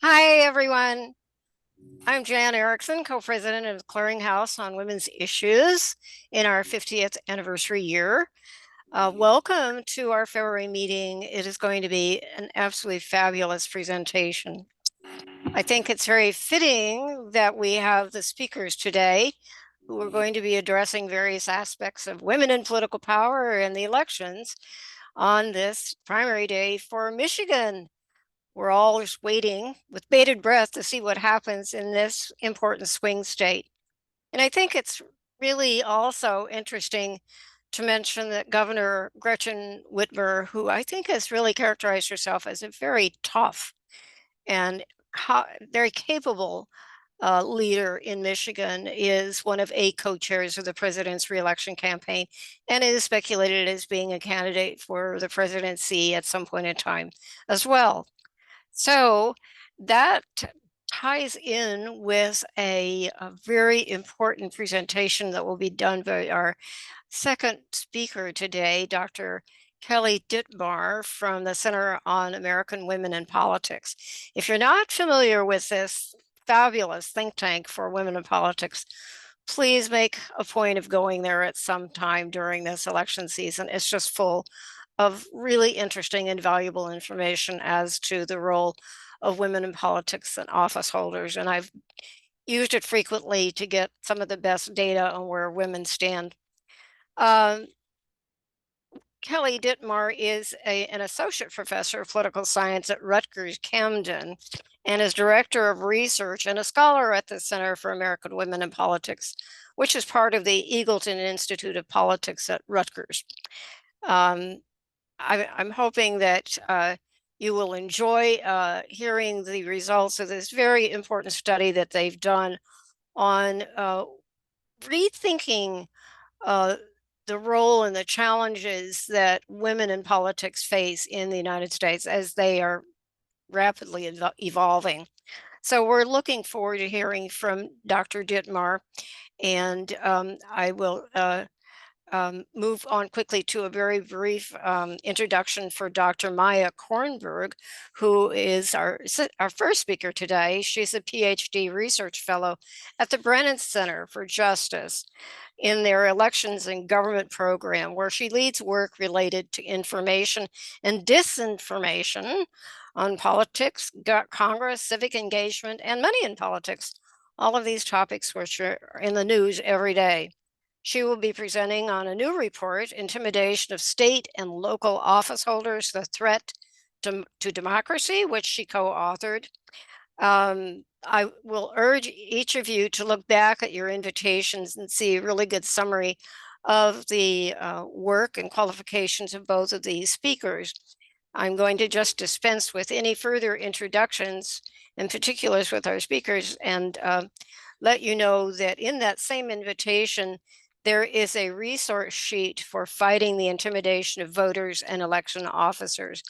Hi, everyone. I'm Jan Erickson, co-president of the Clearinghouse on Women's Issues in our 50th anniversary year. Welcome to our February meeting. It is going to be an absolutely fabulous presentation. I think it's very fitting that we have the speakers today who are going to be addressing various aspects of women in political power and the elections on this primary day for Michigan. We're all just waiting with bated breath to see what happens in this important swing state. And I think it's really also interesting to mention that Governor Gretchen Whitmer, who I think has really characterized herself as a very tough and very capable leader in Michigan, is one of 8 co-chairs of the president's reelection campaign and is speculated as being a candidate for the presidency at some point in time as well. So that ties in with a very important presentation that will be done by our second speaker today, Dr. Kelly Dittmar from the Center on American Women in Politics. If you're not familiar with this fabulous think tank for women in politics, please make a point of going there at some time during this election season. It's just full of really interesting and valuable information as to the role of women in politics and office holders. And I've used it frequently to get some of the best data on where women stand. Kelly Dittmar is an associate professor of political science at Rutgers Camden and is director of research and a scholar at the Center for American Women in Politics, which is part of the Eagleton Institute of Politics at Rutgers. I'm hoping that you will enjoy hearing the results of this very important study that they've done on rethinking the role and the challenges that women in politics face in the United States as they are rapidly evolving. So we're looking forward to hearing from Dr. Dittmar, and I will move on quickly to a very brief introduction for Dr. Maya Kornberg, who is our first speaker today. She's a PhD research fellow at the Brennan Center for Justice in their Elections and Government program, where she leads work related to information and disinformation on politics, Congress, civic engagement, and money in politics. All of these topics which are in the news every day. She will be presenting on a new report, Intimidation of State and Local Office Holders, the Threat to Democracy, which she co-authored. I will urge each of you to look back at your invitations and see a really good summary of the work and qualifications of both of these speakers. I'm going to just dispense with any further introductions and particulars with our speakers and let you know that in that same invitation, there is a resource sheet for fighting the intimidation of voters and election officers.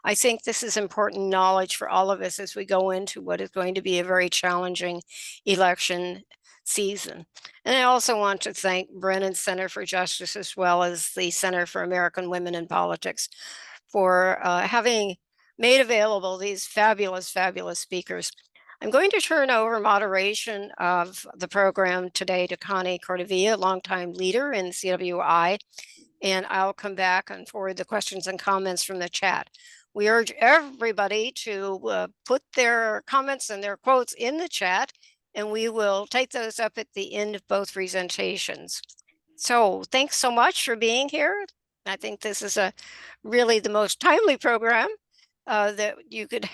I think this is important knowledge for all of us as we go into what is going to be a very challenging election season. And I also want to thank Brennan Center for Justice as well as the Center for American Women in Politics for having made available these fabulous, fabulous speakers. I'm going to turn over moderation of the program today to Connie Cordovilla, longtime leader in CWI, and I'll come back and forward the questions and comments from the chat. We urge everybody to put their comments and their quotes in the chat, and we will take those up at the end of both presentations. So thanks so much for being here. I think this is really the most timely program that you could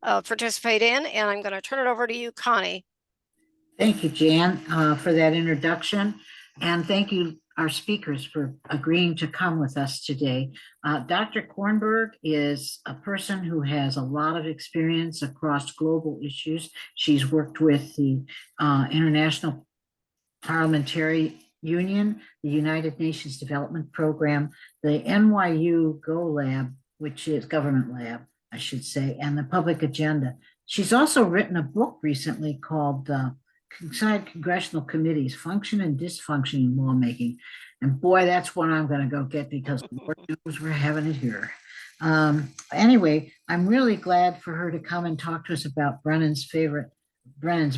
participate in, and I'm going to turn it over to you, Connie. Thank you, Jan, for that introduction, and thank you, our speakers, for agreeing to come with us today. Dr. Kornberg is a person who has a lot of experience across global issues. She's worked with the International Parliamentary Union, the United Nations Development Program, the NYU Go Lab, which is Government Lab, I should say, and the Public Agenda. She's also written a book recently called Inside Congressional Committees, Function and Dysfunction in Lawmaking. And boy, that's one I'm going to go get because Lord knows we're having it here. Anyway, I'm really glad for her to come and talk to us about Brennan's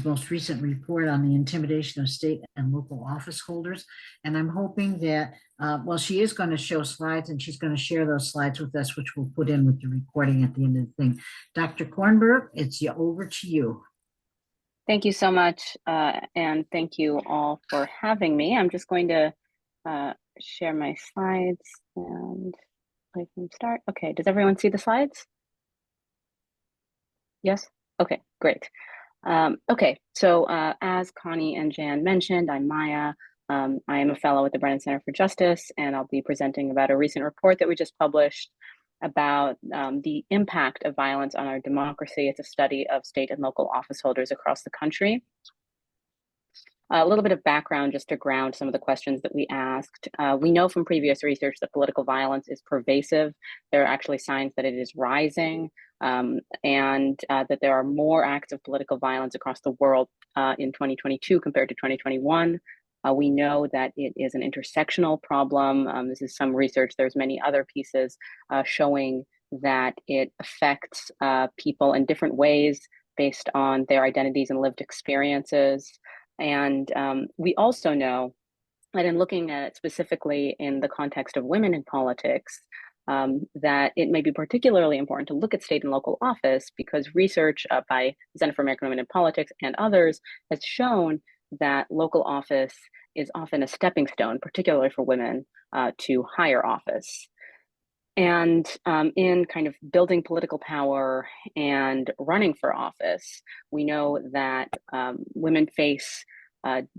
most recent report on the intimidation of state and local office holders. And I'm hoping that, well, she is going to show slides and she's going to share those slides with us, which we'll put in with the recording at the end of the thing. Dr. Kornberg, it's over to you. Thank you so much. And thank you all for having me. I'm just going to share my slides and I can start. Okay, does everyone see the slides? Yes? Okay, great. Okay, so as Connie and Jan mentioned, I'm Maya. I am a fellow at the Brennan Center for Justice, and I'll be presenting about a recent report that we just published about the impact of violence on our democracy. It's a study of state and local office holders across the country. A little bit of background just to ground some of the questions that we asked. We know from previous research that political violence is pervasive. There are actually signs that it is rising, and that there are more acts of political violence across the world in 2022 compared to 2021. We know that it is an intersectional problem. This is some research. There's many other pieces showing that it affects people in different ways based on their identities and lived experiences. And we also know that in looking at it specifically in the context of women in politics, that it may be particularly important to look at state and local office because research by the Center for American Women in Politics and others has shown that local office is often a stepping stone, particularly for women, to higher office. And in kind of building political power and running for office, we know that women face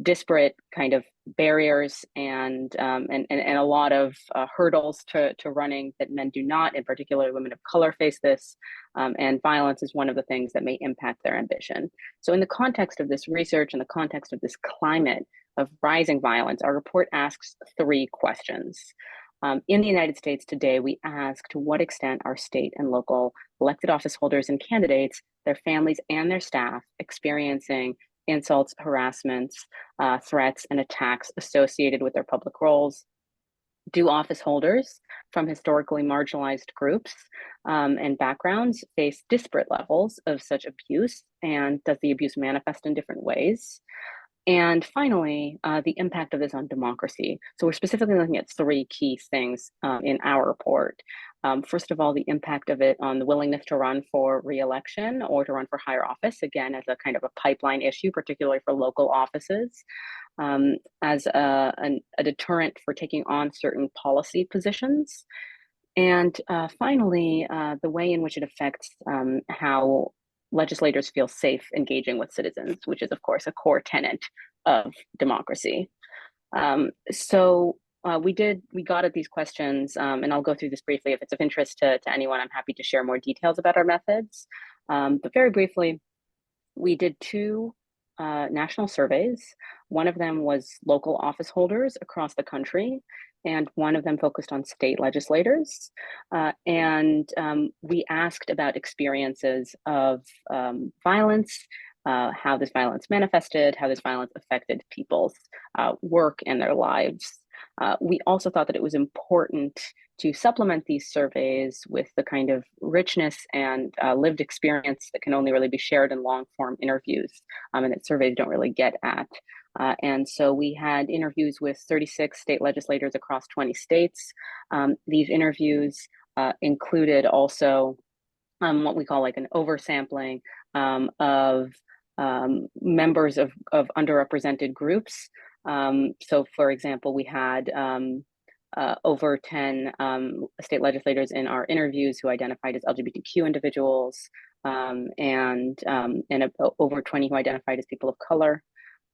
disparate kind of barriers and a lot of hurdles to running that men do not, in particular women of color face this, and violence is one of the things that may impact their ambition. So in the context of this research, in the context of this climate of rising violence, our report asks three questions. In the United States today, we ask to what extent are state and local elected office holders and candidates, their families and their staff experiencing insults, harassments, threats, and attacks associated with their public roles? Do office holders from historically marginalized groups and backgrounds face disparate levels of such abuse? And does the abuse manifest in different ways? And finally, the impact of this on democracy. So we're specifically looking at three key things in our report. First of all, the impact of it on the willingness to run for re-election or to run for higher office, again, as a kind of a pipeline issue, particularly for local offices, as a deterrent for taking on certain policy positions. And finally, the way in which it affects how legislators feel safe engaging with citizens, which is, of course, a core tenet of democracy. We got at these questions, and I'll go through this briefly. If it's of interest to anyone, I'm happy to share more details about our methods. But very briefly, we did two national surveys. One of them was local office holders across the country, and one of them focused on state legislators. We asked about experiences of violence, how this violence manifested, how this violence affected people's work and their lives. We also thought that it was important to supplement these surveys with the kind of richness and lived experience that can only really be shared in long form interviews, and that surveys don't really get at. And so we had interviews with 36 state legislators across 20 states. These interviews included also what we call like an oversampling of members of underrepresented groups. So for example, we had over 10 state legislators in our interviews who identified as LGBTQ individuals, and over 20 who identified as people of color.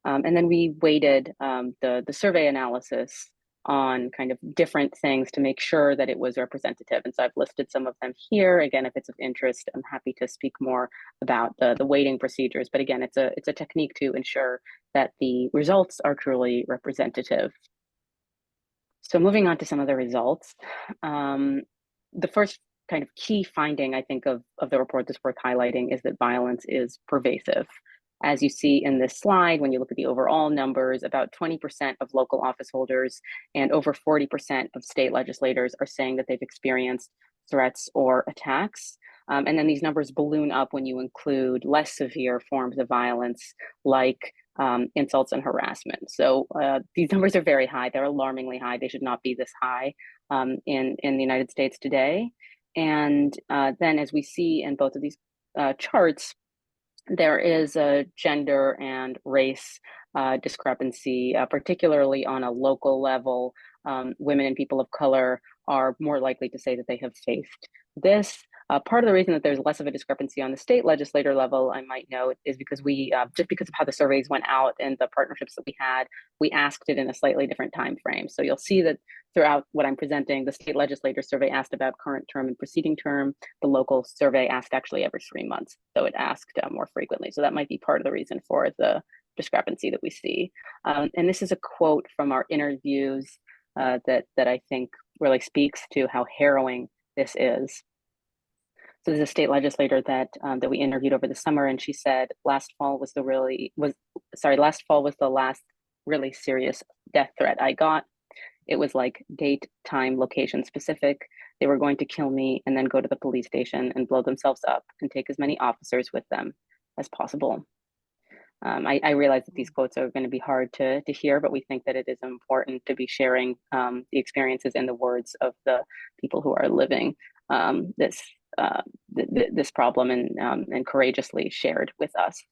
And then we weighted the survey analysis on kind of different things to make sure that it was representative. And so I've listed some of them here. Again, if it's of interest, I'm happy to speak more about the weighting procedures. But again, it's a technique to ensure that the results are truly representative. So moving on to some of the results, the first kind of key finding, I think, of the report that's worth highlighting is that violence is pervasive. As you see in this slide, when you look at the overall numbers, about 20% of local office holders and over 40% of state legislators are saying that they've experienced threats or attacks. And then these numbers balloon up when you include less severe forms of violence like insults and harassment. So these numbers are very high. They're alarmingly high. They should not be this high in the United States today. And then as we see in both of these charts, there is a gender and race discrepancy, particularly on a local level. Women and people of color are more likely to say that they have faced this. Part of the reason that there's less of a discrepancy on the state legislator level, I might note, is because we, just because of how the surveys went out and the partnerships that we had, we asked it in a slightly different time frame. So you'll see that throughout what I'm presenting, the state legislator survey asked about current term and preceding term. The local survey asked actually every 3 months. So it asked more frequently. So that might be part of the reason for the discrepancy that we see. And this is a quote from our interviews that I think really speaks to how harrowing this is. So there's a state legislator that we interviewed over the summer, and she said last fall was the last really serious death threat I got. It was like date, time, location specific. They were going to kill me and then go to the police station and blow themselves up and take as many officers with them as possible. I realize that these quotes are going to be hard to hear, but we think that it is important to be sharing the experiences and the words of the people who are living this problem and courageously shared with us.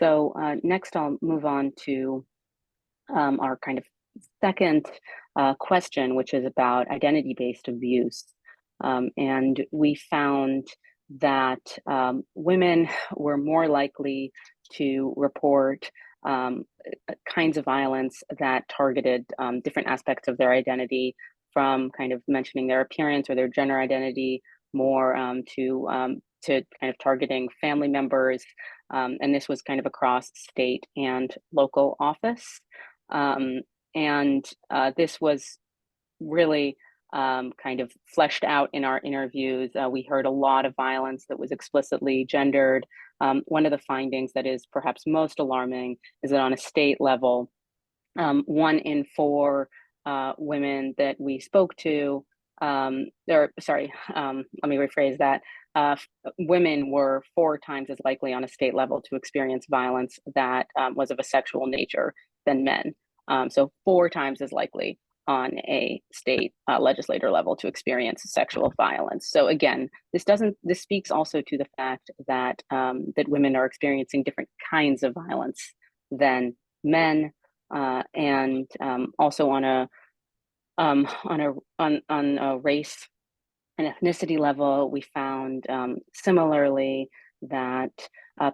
So next I'll move on to our kind of second question, which is about identity-based abuse. And we found that women were more likely to report kinds of violence that targeted different aspects of their identity, from kind of mentioning their appearance or their gender identity, more to kind of targeting family members. And this was kind of across state and local office. And this was really kind of fleshed out in our interviews. We heard a lot of violence that was explicitly gendered. One of the findings that is perhaps most alarming is that on a state level, 1 in 4 women that we spoke to, let me rephrase that. Women were 4 times as likely on a state level to experience violence that was of a sexual nature than men. So 4 times as likely on a state legislator level to experience sexual violence. So again, this speaks also to the fact that that women are experiencing different kinds of violence than men, and also on a race and ethnicity level, we found similarly that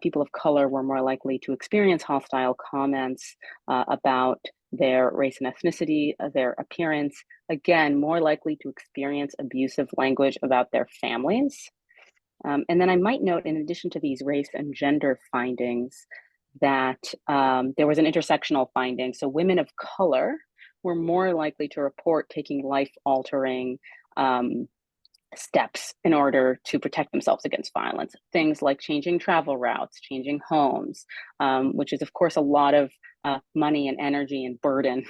people of color were more likely to experience hostile comments about their race and ethnicity, their appearance, again, more likely to experience abusive language about their families. And then I might note, in addition to these race and gender findings, that there was an intersectional finding. So women of color were more likely to report taking life-altering steps in order to protect themselves against violence. Things like changing travel routes, changing homes, which is of course a lot of money and energy and burden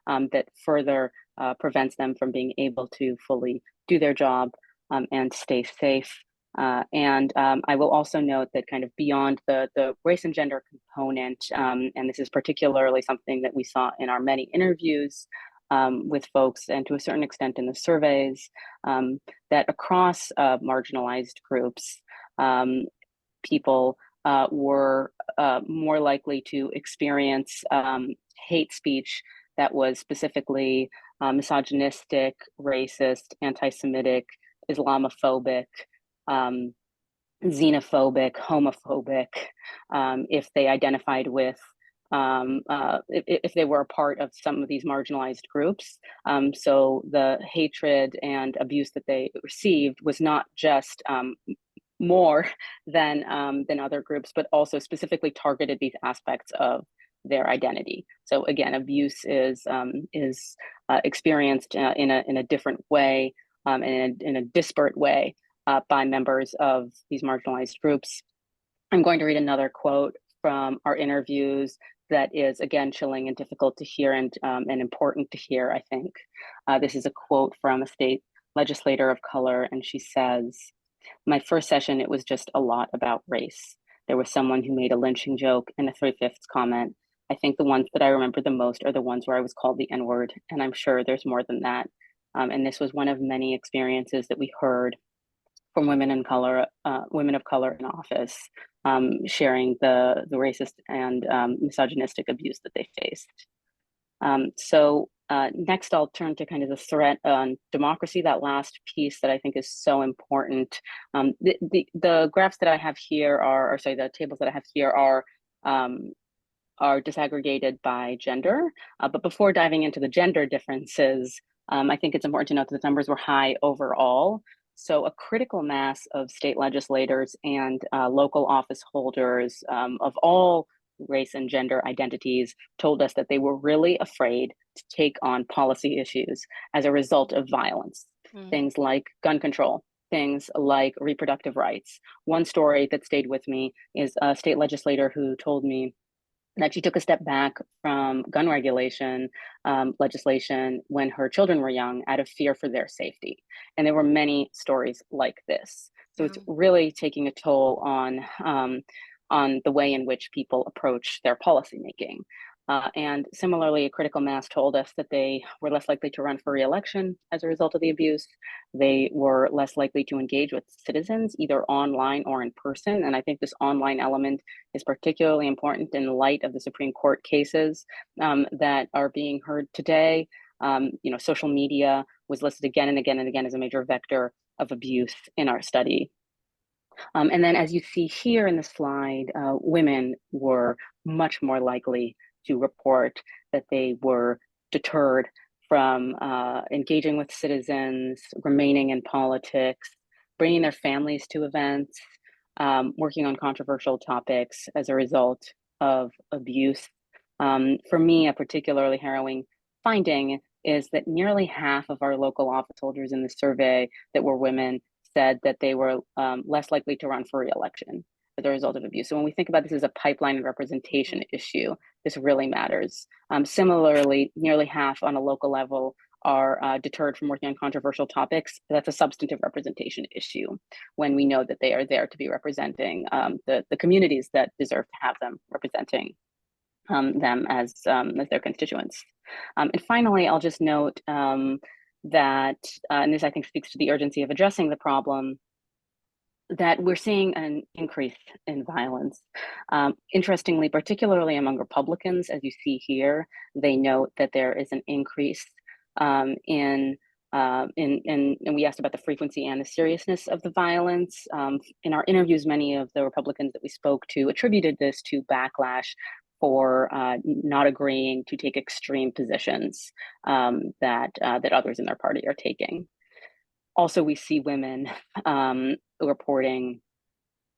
that further prevents them from being able to fully do their job and stay safe. And I will also note that kind of beyond the race and gender component, and this is particularly something that we saw in our many interviews with folks, and to a certain extent in the surveys, that across marginalized groups, people were more likely to experience hate speech that was specifically misogynistic, racist, anti-Semitic, Islamophobic, xenophobic, homophobic, if they identified with, if they were a part of some of these marginalized groups. So the hatred and abuse that they received was not just more than other groups, but also specifically targeted these aspects of their identity. So again, abuse is experienced in a different way, in a disparate way by members of these marginalized groups. I'm going to read another quote from our interviews that is, again, chilling and difficult to hear, and important to hear, I think. This is a quote from a state legislator of color, and she says, "My first session, it was just a lot about race. There was someone who made a lynching joke and a 3/5 comment. I think the ones that I remember the most are the ones where I was called the N-word, and I'm sure there's more than that." And this was one of many experiences that we heard from women of color in office, sharing the racist and misogynistic abuse that they faced. Next, I'll turn to kind of the threat on democracy, that last piece that I think is so important. The graphs that I have here the tables that I have here are disaggregated by gender. But before diving into the gender differences, I think it's important to note that the numbers were high overall. So a critical mass of state legislators and local office holders of all race and gender identities told us that they were really afraid to take on policy issues as a result of violence. Things like gun control, things like reproductive rights. One story that stayed with me is a state legislator who told me that she took a step back from gun regulation legislation when her children were young out of fear for their safety. And there were many stories like this. So it's really taking a toll on the way in which people approach their policymaking. And similarly, a critical mass told us that they were less likely to run for re-election as a result of the abuse. They were less likely to engage with citizens, either online or in person. And I think this online element is particularly important in light of the Supreme Court cases that are being heard today. Social media was listed again and again and again as a major vector of abuse in our study. And then as you see here in the slide, women were much more likely to report that they were deterred from engaging with citizens, remaining in politics, bringing their families to events, working on controversial topics as a result of abuse. For me, a particularly harrowing finding is that nearly half of our local office holders in the survey that were women said that they were less likely to run for re-election as a result of abuse. So when we think about this as a pipeline and representation issue, this really matters. Similarly, nearly half on a local level are deterred from working on controversial topics. That's a substantive representation issue when we know that they are there to be representing the communities that deserve to have them representing them as their constituents. And finally, I'll just note that, and this I think speaks to the urgency of addressing the problem, that we're seeing an increase in violence. Interestingly, particularly among Republicans, as you see here, they note that there is an increase and we asked about the frequency and the seriousness of the violence. In our interviews, many of the Republicans that we spoke to attributed this to backlash for not agreeing to take extreme positions that others in their party are taking. Also, we see women reporting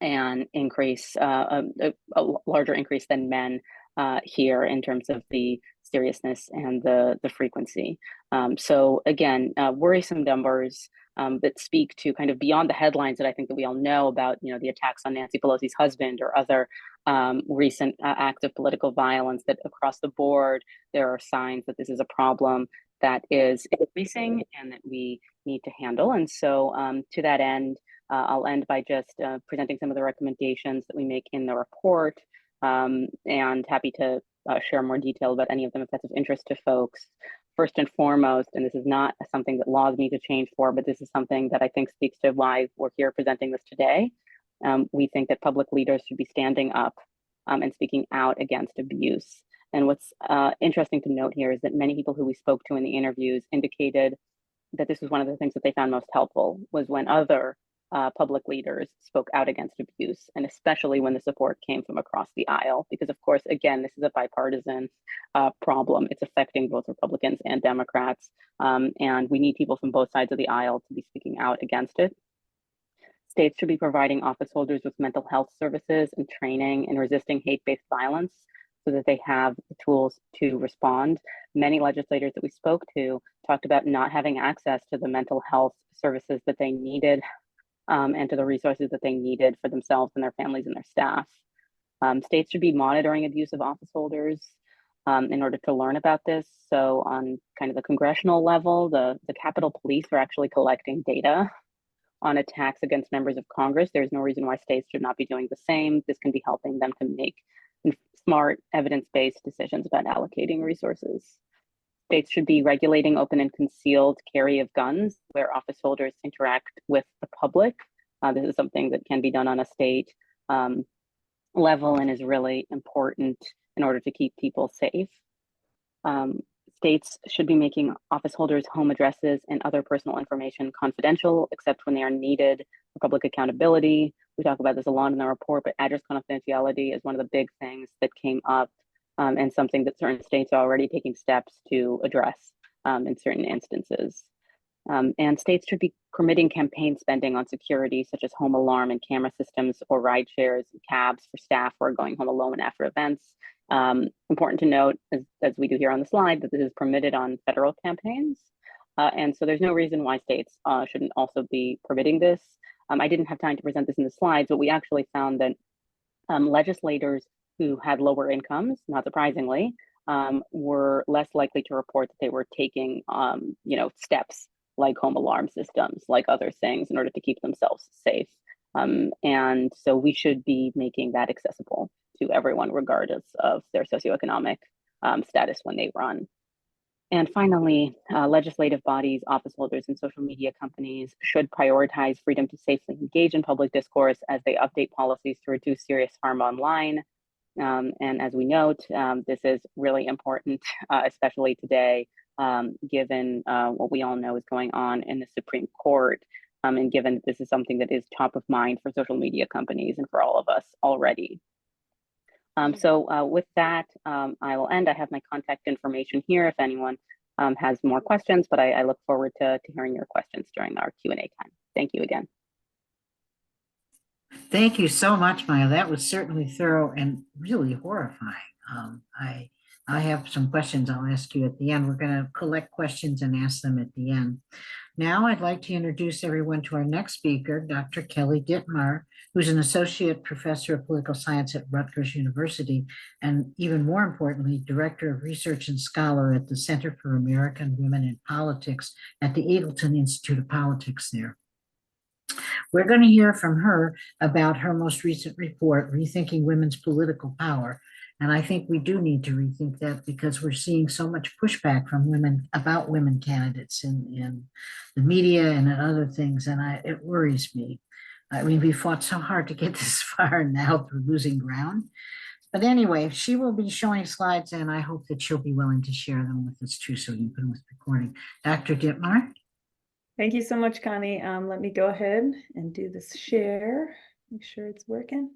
an increase, a larger increase than men here in terms of the seriousness and the frequency. So again, worrisome numbers that speak to kind of beyond the headlines that I think that we all know about, the attacks on Nancy Pelosi's husband or other recent acts of political violence, that across the board, there are signs that this is a problem that is increasing and that we need to handle. And so to that end, I'll end by just presenting some of the recommendations that we make in the report, and happy to share more detail about any of them if that's of interest to folks. First and foremost, and this is not something that laws need to change for, but this is something that I think speaks to why we're here presenting this today. We think that public leaders should be standing up and speaking out against abuse. And what's interesting to note here is that many people who we spoke to in the interviews indicated that this was one of the things that they found most helpful, was when other public leaders spoke out against abuse, and especially when the support came from across the aisle, because of course, again, this is a bipartisan problem. It's affecting both Republicans and Democrats, and we need people from both sides of the aisle to be speaking out against it. States should be providing office holders with mental health services and training in resisting hate-based violence so that they have the tools to respond. Many legislators that we spoke to talked about not having access to the mental health services that they needed and to the resources that they needed for themselves and their families and their staff. States should be monitoring abuse of office holders. in order to learn about this. So on kind of the congressional level, the Capitol Police are actually collecting data on attacks against members of Congress. There's no reason why states should not be doing the same. This can be helping them to make smart, evidence-based decisions about allocating resources. States should be regulating open and concealed carry of guns where office holders interact with the public. This is something that can be done on a state level and is really important in order to keep people safe. States should be making office holders' home addresses and other personal information confidential, except when they are needed for public accountability. We talk about this a lot in the report, but address confidentiality is one of the big things that came up and something that certain states are already taking steps to address in certain instances. And states should be permitting campaign spending on security, such as home alarm and camera systems or ride shares and cabs for staff who are going home alone after events. Important to note, as we do here on the slide, that this is permitted on federal campaigns. And so there's no reason why states shouldn't also be permitting this. I didn't have time to present this in the slides, but we actually found that legislators who had lower incomes, not surprisingly, were less likely to report that they were taking steps like home alarm systems, like other things in order to keep themselves safe. And so we should be making that accessible to everyone, regardless of their socioeconomic status when they run. And finally, legislative bodies, office holders, and social media companies should prioritize freedom to safely engage in public discourse as they update policies to reduce serious harm online. And as we note, this is really important, especially today, given what we all know is going on in the Supreme Court, and given that this is something that is top of mind for social media companies and for all of us already. So with that, I will end. I have my contact information here if anyone has more questions, but I look forward to hearing your questions during our Q&A time. Thank you again. Thank you so much, Maya. That was certainly thorough and really horrifying. I have some questions I'll ask you at the end. We're going to collect questions and ask them at the end. Now I'd like to introduce everyone to our next speaker, Dr. Kelly Dittmar, who's an associate professor of political science at Rutgers University, and even more importantly, director of research and scholar at the Center for American Women in Politics at the Eagleton Institute of Politics there. We're going to hear from her about her most recent report, Rethinking Women's Political Power. And I think we do need to rethink that because we're seeing so much pushback from women about women candidates in the media and in other things. And it worries me. I mean, we fought so hard to get this far, and now we're losing ground. But anyway, she will be showing slides, and I hope that she'll be willing to share them with us too, so we can put them with recording. Dr. Dittmar? Thank you so much, Connie. Let me go ahead and do this share. Make sure it's working.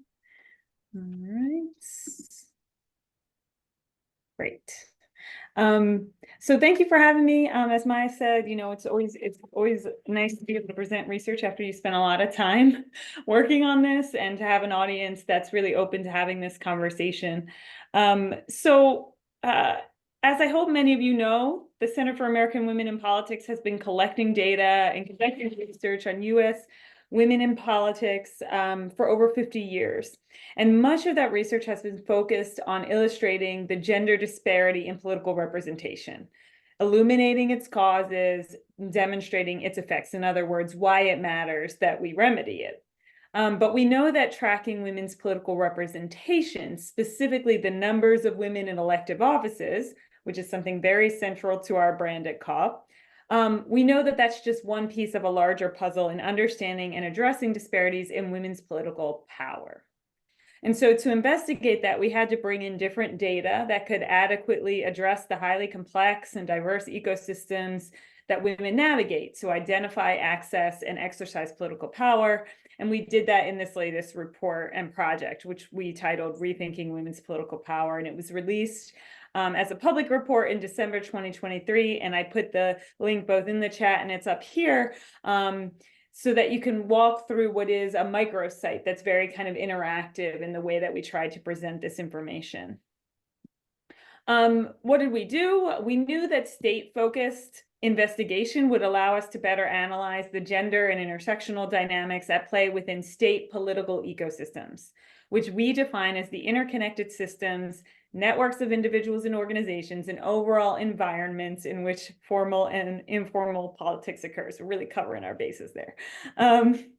All right. Great. So thank you for having me. As Maya said, it's always nice to be able to present research after you spend a lot of time working on this and to have an audience that's really open to having this conversation. As I hope many of you know, the Center for American Women in Politics has been collecting data and conducting research on U.S. women in politics for over 50 years. And much of that research has been focused on illustrating the gender disparity in political representation, illuminating its causes, demonstrating its effects. In other words, why it matters that we remedy it. But we know that tracking women's political representation, specifically the numbers of women in elective offices, which is something very central to our brand at COP, we know that that's just one piece of a larger puzzle in understanding and addressing disparities in women's political power. And so to investigate that, we had to bring in different data that could adequately address the highly complex and diverse ecosystems that women navigate to identify, access, and exercise political power. And we did that in this latest report and project, which we titled Rethinking Women's Political Power. And it was released as a public report in December 2023. And I put the link both in the chat and it's up here so that you can walk through what is a microsite that's very kind of interactive in the way that we tried to present this information. What did we do? We knew that state-focused investigation would allow us to better analyze the gender and intersectional dynamics at play within state political ecosystems, which we define as the interconnected systems networks of individuals and organizations, and overall environments in which formal and informal politics occurs. We're really covering our bases there.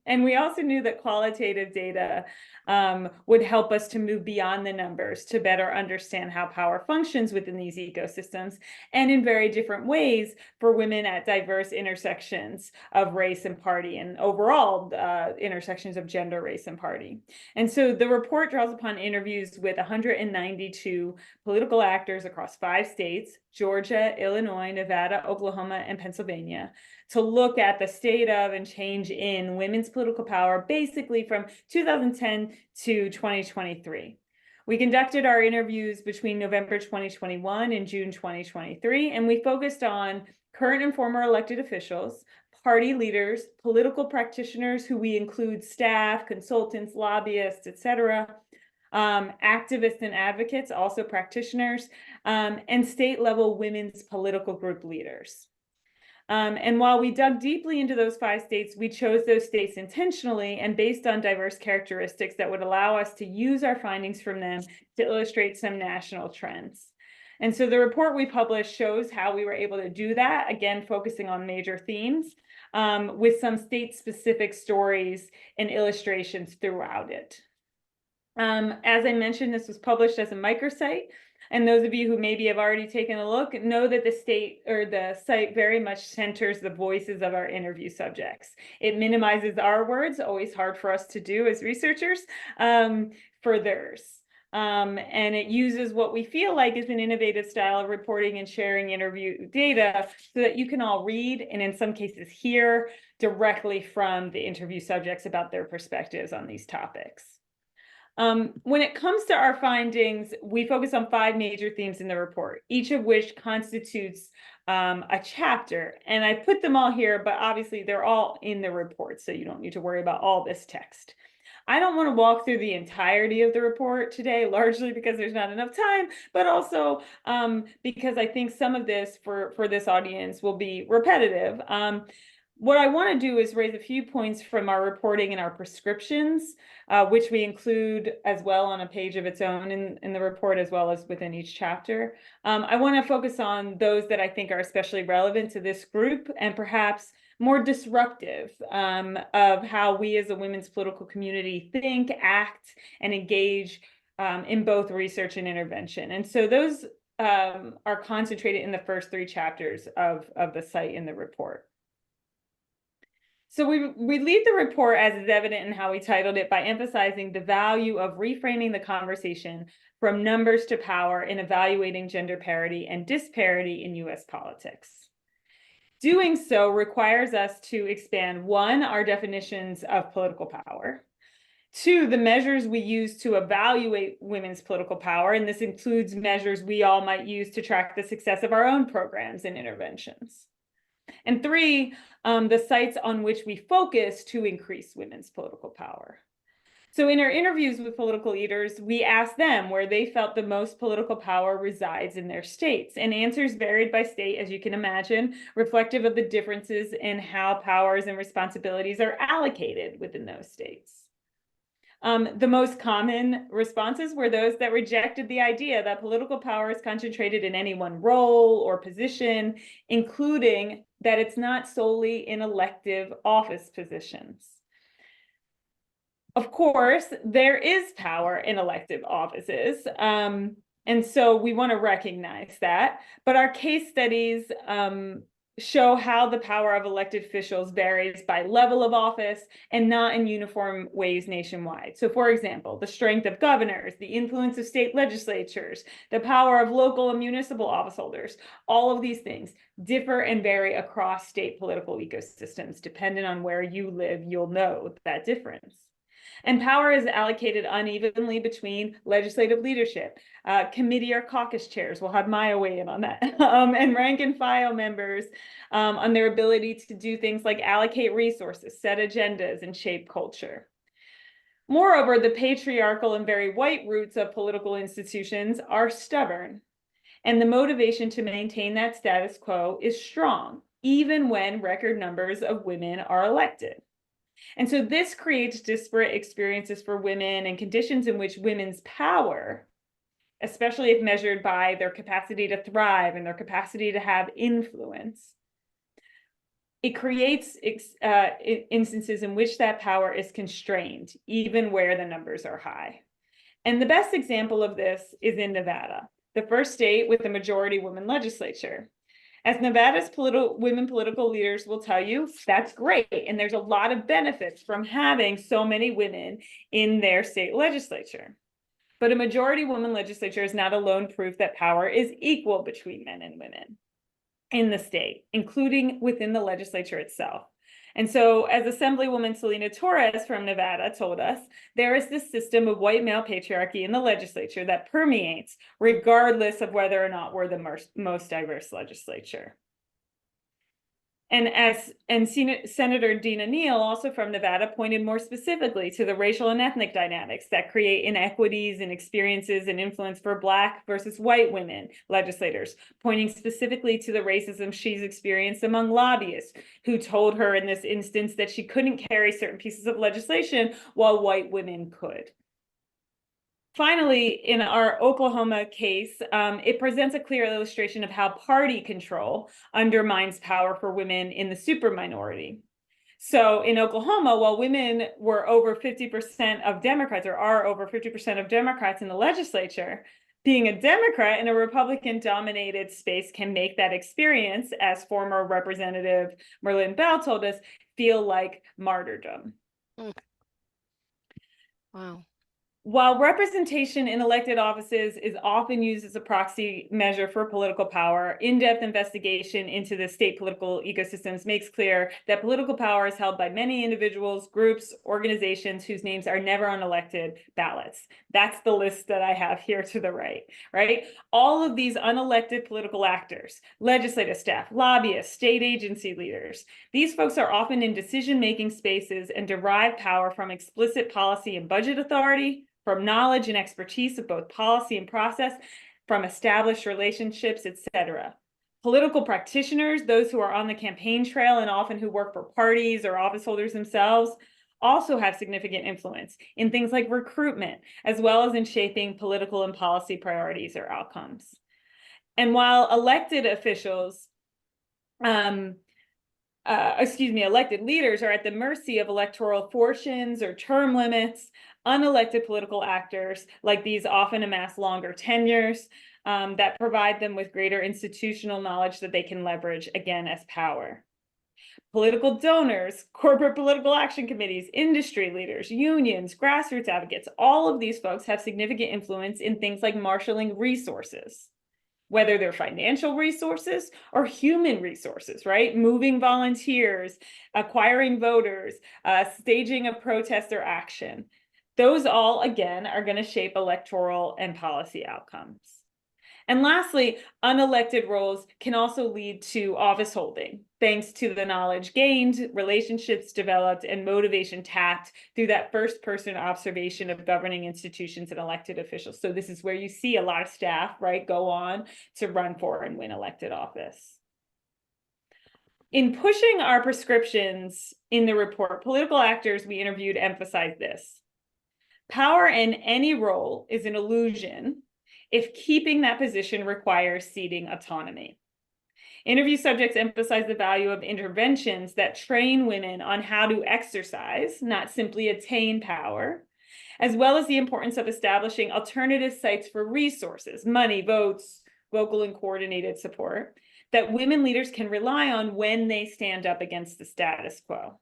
And we also knew that qualitative data would help us to move beyond the numbers to better understand how power functions within these ecosystems, and in very different ways for women at diverse intersections of race and party, and overall intersections of gender, race, and party. And so the report draws upon interviews with 192 political actors across 5 states, Georgia, Illinois, Nevada, Oklahoma, and Pennsylvania, to look at the state of and change in women's political power, basically from 2010 to 2023. We conducted our interviews between November 2021 and June 2023, and we focused on current and former elected officials, party leaders, political practitioners, who we include staff, consultants, lobbyists, etc., activists and advocates, also practitioners, and state-level women's political group leaders. And while we dug deeply into those 5 states, we chose those states intentionally and based on diverse characteristics that would allow us to use our findings from them to illustrate some national trends. And so the report we published shows how we were able to do that, again, focusing on major themes, with some state-specific stories and illustrations throughout it. As I mentioned, this was published as a microsite, and those of you who maybe have already taken a look know that the site very much centers the voices of our interview subjects. It minimizes our words, always hard for us to do as researchers, for theirs. And it uses what we feel like is an innovative style of reporting and sharing interview data so that you can all read, and in some cases hear directly from the interview subjects about their perspectives on these topics. When it comes to our findings, we focus on 5 major themes in the report, each of which constitutes a chapter. And I put them all here, but obviously they're all in the report, so you don't need to worry about all this text. I don't want to walk through the entirety of the report today, largely because there's not enough time, but also because I think some of this for this audience will be repetitive. What I want to do is raise a few points from our reporting and our prescriptions, which we include as well on a page of its own in the report, as well as within each chapter. I want to focus on those that I think are especially relevant to this group and perhaps more disruptive of how we as a women's political community think, act, and engage in both research and intervention. And so those are concentrated in the first 3 chapters of the site in the report. So we lead the report, as is evident in how we titled it, by emphasizing the value of reframing the conversation from numbers to power in evaluating gender parity and disparity in U.S. politics. Doing so requires us to expand, 1, our definitions of political power, 2, the measures we use to evaluate women's political power, and this includes measures we all might use to track the success of our own programs and interventions. And 3, the sites on which we focus to increase women's political power. So in our interviews with political leaders, we asked them where they felt the most political power resides in their states. And answers varied by state, as you can imagine, reflective of the differences in how powers and responsibilities are allocated within those states. The most common responses were those that rejected the idea that political power is concentrated in any one role or position, including that it's not solely in elective office positions. Of course, there is power in elective offices, and so we want to recognize that, but our case studies show how the power of elected officials varies by level of office and not in uniform ways nationwide. So for example, the strength of governors, the influence of state legislatures, the power of local and municipal office holders, all of these things differ and vary across state political ecosystems. Depending on where you live, you'll know that difference. And power is allocated unevenly between legislative leadership, committee or caucus chairs, we'll have Maya weigh in on that, and rank and file members on their ability to do things like allocate resources, set agendas, and shape culture. Moreover, the patriarchal and very white roots of political institutions are stubborn, and the motivation to maintain that status quo is strong, even when record numbers of women are elected. And so this creates disparate experiences for women and conditions in which women's power especially if measured by their capacity to thrive and their capacity to have influence. It creates instances in which that power is constrained, even where the numbers are high. And the best example of this is in Nevada, the first state with a majority woman legislature. As Nevada's women political leaders will tell you, that's great. And there's a lot of benefits from having so many women in their state legislature. But a majority woman legislature is not alone proof that power is equal between men and women in the state, including within the legislature itself. And so, as Assemblywoman Selena Torres from Nevada told us, there is this system of white male patriarchy in the legislature that permeates regardless of whether or not we're the most diverse legislature. And Senator Dina Neal, also from Nevada, pointed more specifically to the racial and ethnic dynamics that create inequities in experiences and influence for Black versus white women legislators, pointing specifically to the racism she's experienced among lobbyists who told her in this instance that she couldn't carry certain pieces of legislation while white women could. Finally, in our Oklahoma case, it presents a clear illustration of how party control undermines power for women in the super minority. So in Oklahoma, while women were over 50% of Democrats, or are over 50% of Democrats in the legislature, being a Democrat in a Republican-dominated space can make that experience, as former Representative Merlin Bell told us, feel like martyrdom. Wow. While representation in elected offices is often used as a proxy measure for political power, in-depth investigation into the state political ecosystems makes clear that political power is held by many individuals, groups, organizations whose names are never on elected ballots. That's the list that I have here to the right? All of these unelected political actors, legislative staff, lobbyists, state agency leaders, these folks are often in decision-making spaces and derive power from explicit policy and budget authority, from knowledge and expertise of both policy and process, from established relationships, etc. Political practitioners, those who are on the campaign trail and often who work for parties or office holders themselves, also have significant influence in things like recruitment, as well as in shaping political and policy priorities or outcomes. And while elected officials, elected leaders are at the mercy of electoral fortunes or term limits, unelected political actors like these often amass longer tenures that provide them with greater institutional knowledge that they can leverage, again, as power. Political donors, corporate political action committees, industry leaders, unions, grassroots advocates, all of these folks have significant influence in things like marshaling resources, whether they're financial resources or human resources, right? Moving volunteers, acquiring voters, staging a protest or action. Those all, again, are going to shape electoral and policy outcomes. And lastly, unelected roles can also lead to office holding, thanks to the knowledge gained, relationships developed, and motivation tapped through that first-person observation of governing institutions and elected officials. So this is where you see a lot of staff, right, go on to run for and win elected office. In pushing our prescriptions in the report, political actors we interviewed emphasized this. Power in any role is an illusion if keeping that position requires ceding autonomy. Interview subjects emphasize the value of interventions that train women on how to exercise, not simply attain power, as well as the importance of establishing alternative sites for resources, money, votes, vocal and coordinated support that women leaders can rely on when they stand up against the status quo.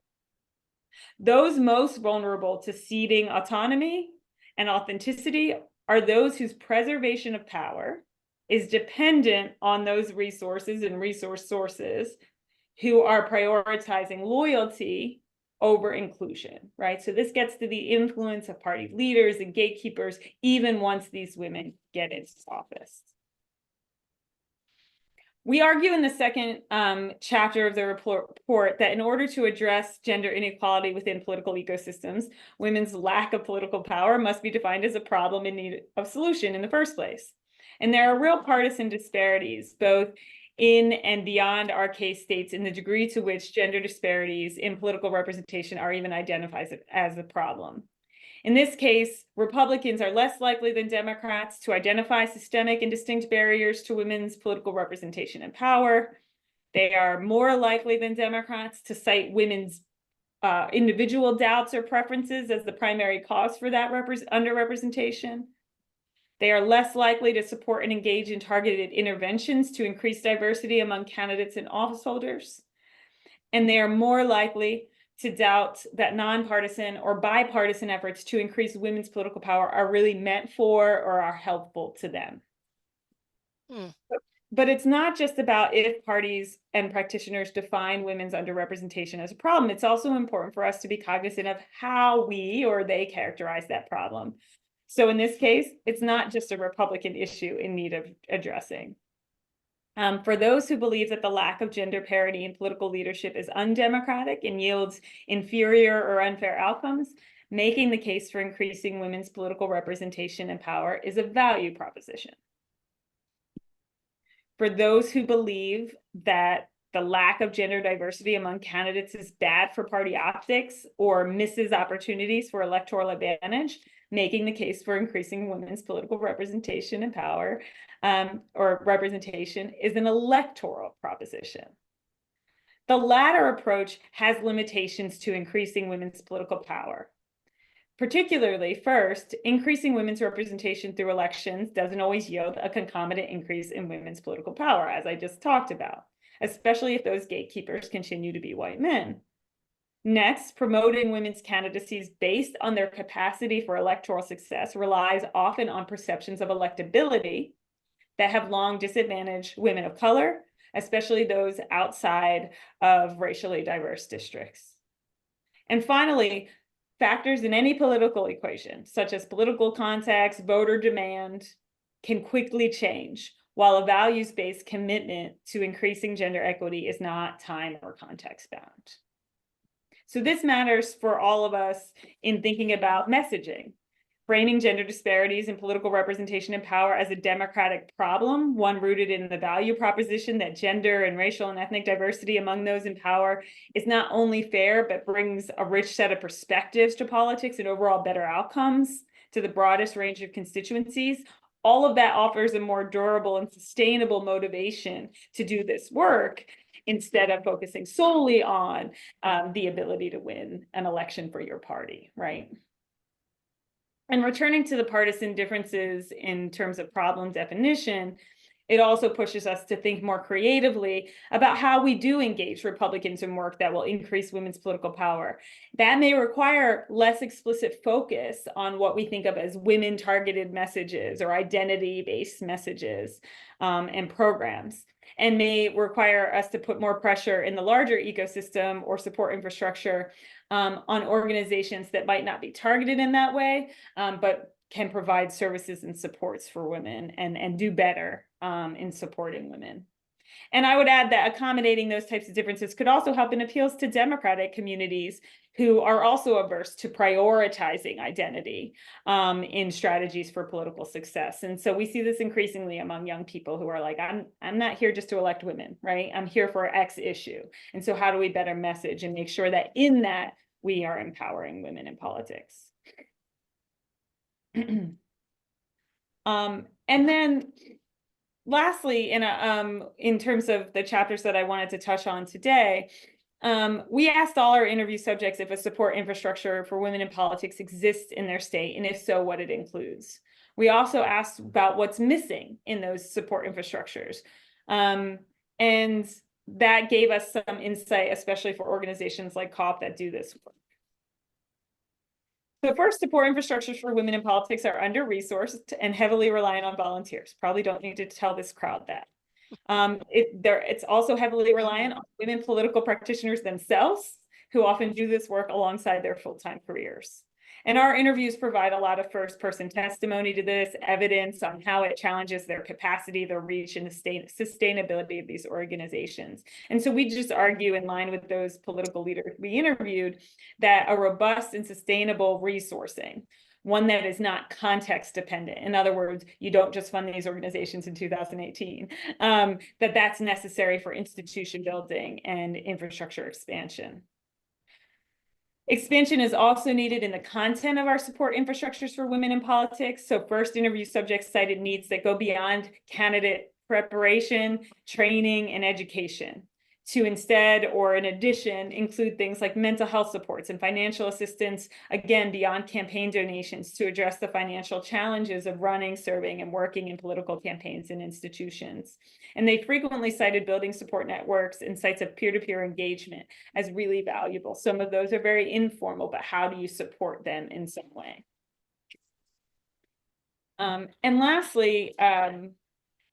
Those most vulnerable to ceding autonomy and authenticity are those whose preservation of power is dependent on those resources and resource sources who are prioritizing loyalty over inclusion, right? So this gets to the influence of party leaders and gatekeepers, even once these women get into office. We argue in the second chapter of the report that in order to address gender inequality within political ecosystems, women's lack of political power must be defined as a problem in need of solution in the first place. And there are real partisan disparities, both in and beyond our case states, in the degree to which gender disparities in political representation are even identified as a problem. In this case, Republicans are less likely than Democrats to identify systemic and distinct barriers to women's political representation and power. They are more likely than Democrats to cite women's individual doubts or preferences as the primary cause for that underrepresentation. They are less likely to support and engage in targeted interventions to increase diversity among candidates and office holders. And they are more likely to doubt that nonpartisan or bipartisan efforts to increase women's political power are really meant for or are helpful to them. But it's not just about if parties and practitioners define women's underrepresentation as a problem. It's also important for us to be cognizant of how we or they characterize that problem. So in this case, it's not just a Republican issue in need of addressing. For those who believe that the lack of gender parity in political leadership is undemocratic and yields inferior or unfair outcomes, making the case for increasing women's political representation and power is a value proposition. For those who believe that the lack of gender diversity among candidates is bad for party optics or misses opportunities for electoral advantage, making the case for increasing women's political representation and power or representation is an electoral proposition. The latter approach has limitations to increasing women's political power. Particularly, first, increasing women's representation through elections doesn't always yield a concomitant increase in women's political power, as I just talked about, especially if those gatekeepers continue to be white men. Next, promoting women's candidacies based on their capacity for electoral success relies often on perceptions of electability that have long disadvantaged women of color, especially those outside of racially diverse districts. And finally, factors in any political equation, such as political context, voter demand, can quickly change, while a values-based commitment to increasing gender equity is not time or context bound. So this matters for all of us in thinking about messaging. Framing gender disparities in political representation and power as a democratic problem, one rooted in the value proposition that gender and racial and ethnic diversity among those in power is not only fair, but brings a rich set of perspectives to politics and overall better outcomes to the broadest range of constituencies. All of that offers a more durable and sustainable motivation to do this work instead of focusing solely on the ability to win an election for your party, right? And returning to the partisan differences in terms of problem definition, it also pushes us to think more creatively about how we do engage Republicans in work that will increase women's political power. That may require less explicit focus on what we think of as women-targeted messages or identity-based messages and programs, and may require us to put more pressure in the larger ecosystem or support infrastructure on organizations that might not be targeted in that way, but can provide services and supports for women and do better in supporting women. And I would add that accommodating those types of differences could also help in appeals to Democratic communities who are also averse to prioritizing identity in strategies for political success. And so we see this increasingly among young people who are like, I'm not here just to elect women, right? I'm here for X issue. And so how do we better message and make sure that in that we are empowering women in politics? And then lastly, in terms of the chapters that I wanted to touch on today, we asked all our interview subjects if a support infrastructure for women in politics exists in their state, and if so, what it includes. We also asked about what's missing in those support infrastructures. And that gave us some insight, especially for organizations like COP that do this work. So first, support infrastructures for women in politics are under-resourced and heavily reliant on volunteers. Probably don't need to tell this crowd that. It's also heavily reliant on women political practitioners themselves, who often do this work alongside their full-time careers. And our interviews provide a lot of first-person testimony to this, evidence on how it challenges their capacity, their reach, and the sustainability of these organizations. And so we just argue, in line with those political leaders we interviewed, that a robust and sustainable resourcing, one that is not context dependent. In other words, you don't just fund these organizations in 2018, that's necessary for institution building and infrastructure expansion. Expansion is also needed in the content of our support infrastructures for women in politics. So first interview subjects cited needs that go beyond candidate preparation, training, and education to instead, or in addition, include things like mental health supports and financial assistance, again, beyond campaign donations to address the financial challenges of running, serving, and working in political campaigns and institutions. And they frequently cited building support networks and sites of peer-to-peer engagement as really valuable. Some of those are very informal, but how do you support them in some way? And lastly,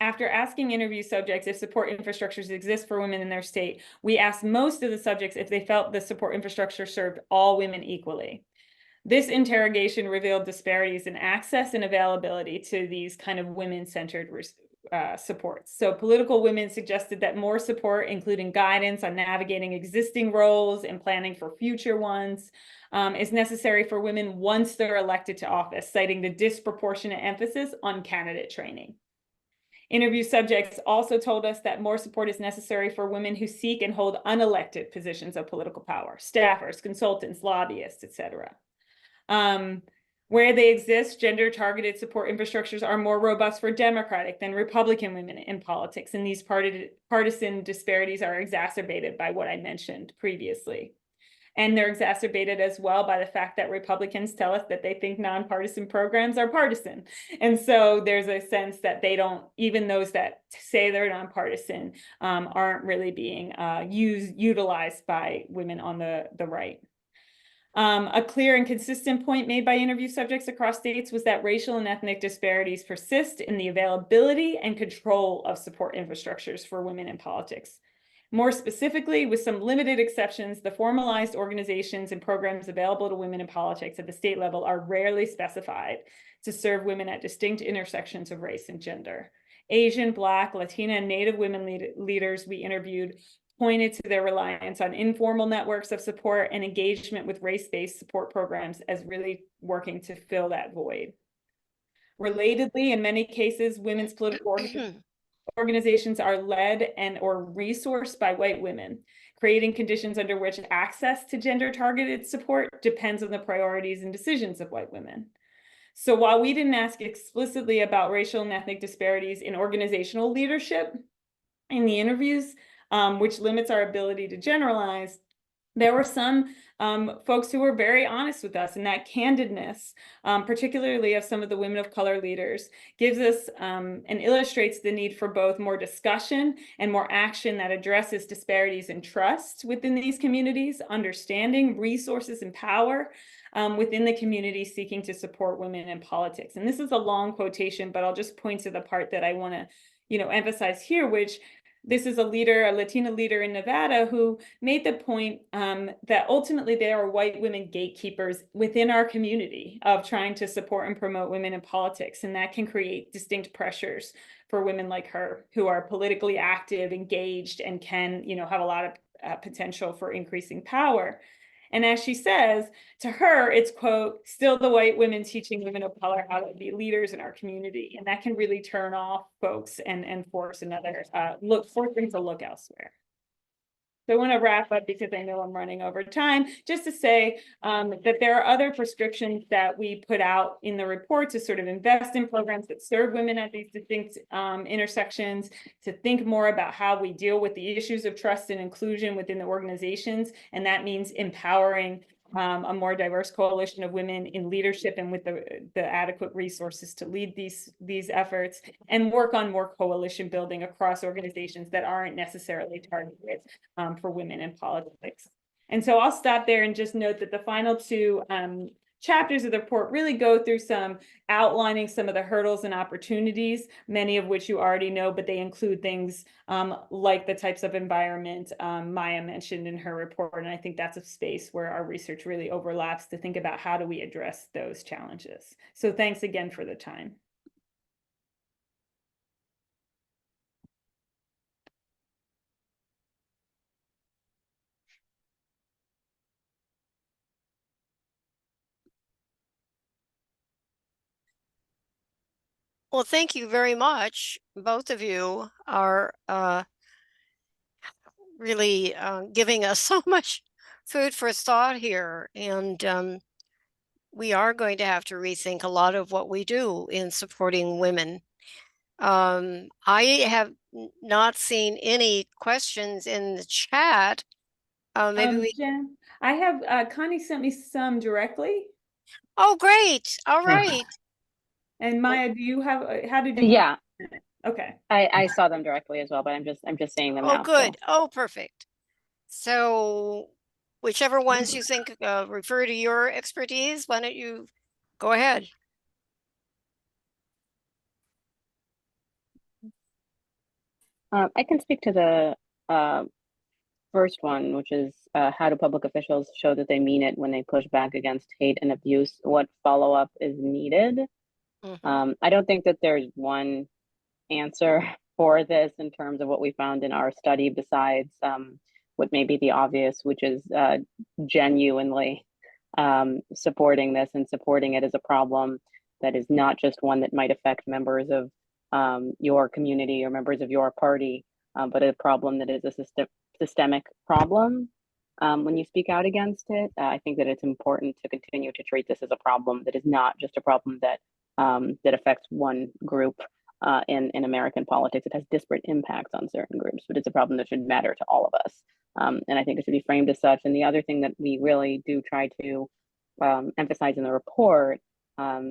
after asking interview subjects if support infrastructures exist for women in their state, we asked most of the subjects if they felt the support infrastructure served all women equally. This interrogation revealed disparities in access and availability to these kind of women-centered supports. So political women suggested that more support, including guidance on navigating existing roles and planning for future ones, is necessary for women once they're elected to office, citing the disproportionate emphasis on candidate training. Interview subjects also told us that more support is necessary for women who seek and hold unelected positions of political power, staffers, consultants, lobbyists, etc. Where they exist, gender-targeted support infrastructures are more robust for Democratic than Republican women in politics, and these partisan disparities are exacerbated by what I mentioned previously. And they're exacerbated as well by the fact that Republicans tell us that they think nonpartisan programs are partisan. And so there's a sense that they don't, even those that say they're nonpartisan, aren't really being utilized by women on the right. A clear and consistent point made by interview subjects across states was that racial and ethnic disparities persist in the availability and control of support infrastructures for women in politics. More specifically, with some limited exceptions, the formalized organizations and programs available to women in politics at the state level are rarely specified to serve women at distinct intersections of race and gender. Asian, Black, Latina, and Native women leaders we interviewed pointed to their reliance on informal networks of support and engagement with race-based support programs as really working to fill that void. Relatedly, in many cases, women's political organizations are led and or resourced by white women, creating conditions under which access to gender-targeted support depends on the priorities and decisions of white women. So while we didn't ask explicitly about racial and ethnic disparities in organizational leadership in the interviews, which limits our ability to generalize, there were some folks who were very honest with us, and that candidness, particularly of some of the women of color leaders, gives us and illustrates the need for both more discussion and more action that addresses disparities in trust within these communities, understanding resources and power within the community seeking to support women in politics. And this is a long quotation, but I'll just point to the part that I want to, emphasize here, which this is a leader, a Latina leader in Nevada, who made the point that ultimately there are white women gatekeepers within our community of trying to support and promote women in politics. And that can create distinct pressures for women like her who are politically active, engaged, and can, have a lot of potential for increasing power. And as she says, to her, it's, quote, still the white women teaching women of color how to be leaders in our community. And that can really turn off folks and force another force them to look elsewhere. So I want to wrap up because I know I'm running over time, just to say that there are other prescriptions that we put out in the report to sort of invest in programs that serve women at these distinct intersections, to think more about how we deal with the issues of trust and inclusion within the organizations. And that means empowering a more diverse coalition of women in leadership and with the adequate resources to lead these efforts, and work on more coalition building across organizations that aren't necessarily targeted for women in politics. And so I'll stop there and just note that the final two chapters of the report really go through some outlining some of the hurdles and opportunities, many of which you already know, but they include things like the types of environment Maya mentioned in her report. And I think that's a space where our research really overlaps to think about how do we address those challenges. So thanks again for the time. Well, thank you very much. Both of you are really giving us so much food for thought here. And we are going to have to rethink a lot of what we do in supporting women. I have not seen any questions in the chat. Maybe we. Jen, I have Connie sent me some directly. Oh, great. All Yeah. right. And Maya, do you have? How did you? Yeah, Okay. I saw them directly as well, but I'm just saying them Oh, now. good. Oh, perfect. So whichever ones you think refer to your expertise, why don't you go ahead? I can speak to the first one, which is how do public officials show that they mean it when they push back against hate and abuse? What follow-up is needed? I don't think that there's one answer for this in terms of what we found in our study, besides what may be the obvious, which is genuinely supporting this and supporting it as a problem that is not just one that might affect members of your community or members of your party, but a problem that is a systemic problem. When you speak out against it, I think that it's important to continue to treat this as a problem that is not just a problem that that affects one group in American politics. It has disparate impacts on certain groups, but it's a problem that should matter to all of us. And I think it should be framed as such. And the other thing that we really do try to emphasize in the report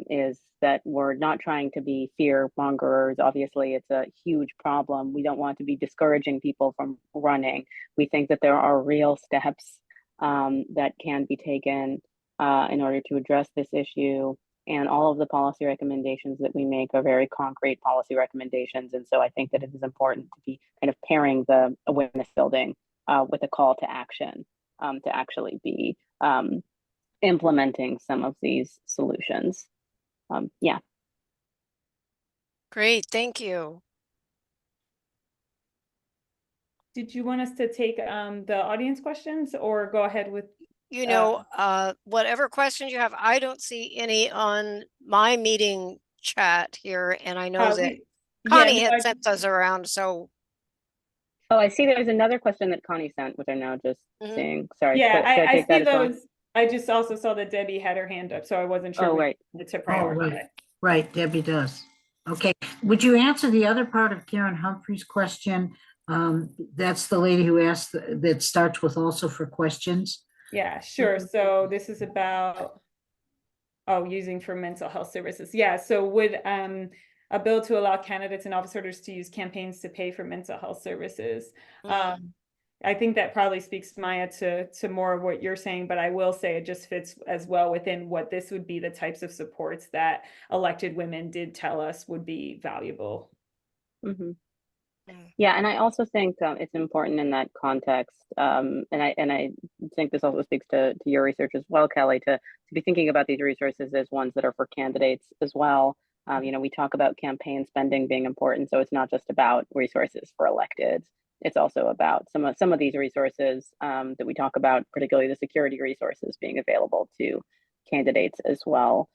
is that we're not trying to be fear mongers. Obviously, it's a huge problem. We don't want to be discouraging people from running. We think that there are real steps that can be taken in order to address this issue. And all of the policy recommendations that we make are very concrete policy recommendations. And so I think that it is important to be kind of pairing the awareness building with a call to action to actually be implementing some of these solutions. Yeah. Great, thank you. Did you want us to take the audience questions or go ahead with? You know, whatever questions you have, I don't see any on my meeting chat here, and I know that Connie had sent those around, so. Oh, I see there's another question that Connie sent, which I'm now just seeing. Sorry. Yeah, should I take see that as well? those. I just also saw that Debbie had her hand up, so I wasn't sure. Oh, right. To prioritize. Right, Debbie does. Okay, would you answer the other part of Karen Humphrey's question? That's the lady who asked, that starts with also for questions. Yeah, sure. So this is about, using for mental health services. Yeah, so would a bill to allow candidates and office holders to use campaigns to pay for mental health services? I think that probably speaks, Maya, to more of what you're saying, but I will say it just fits as well within what this would be the types of supports that elected women did tell us would be valuable. Yeah, and I also think it's important in that context, and I think this also speaks to your research as well, Kelly, to be thinking about these resources as ones that are for candidates as well. You know, we talk about campaign spending being important, so it's not just about resources for electeds. It's also about some of these resources that we talk about, particularly the security resources being available to candidates as well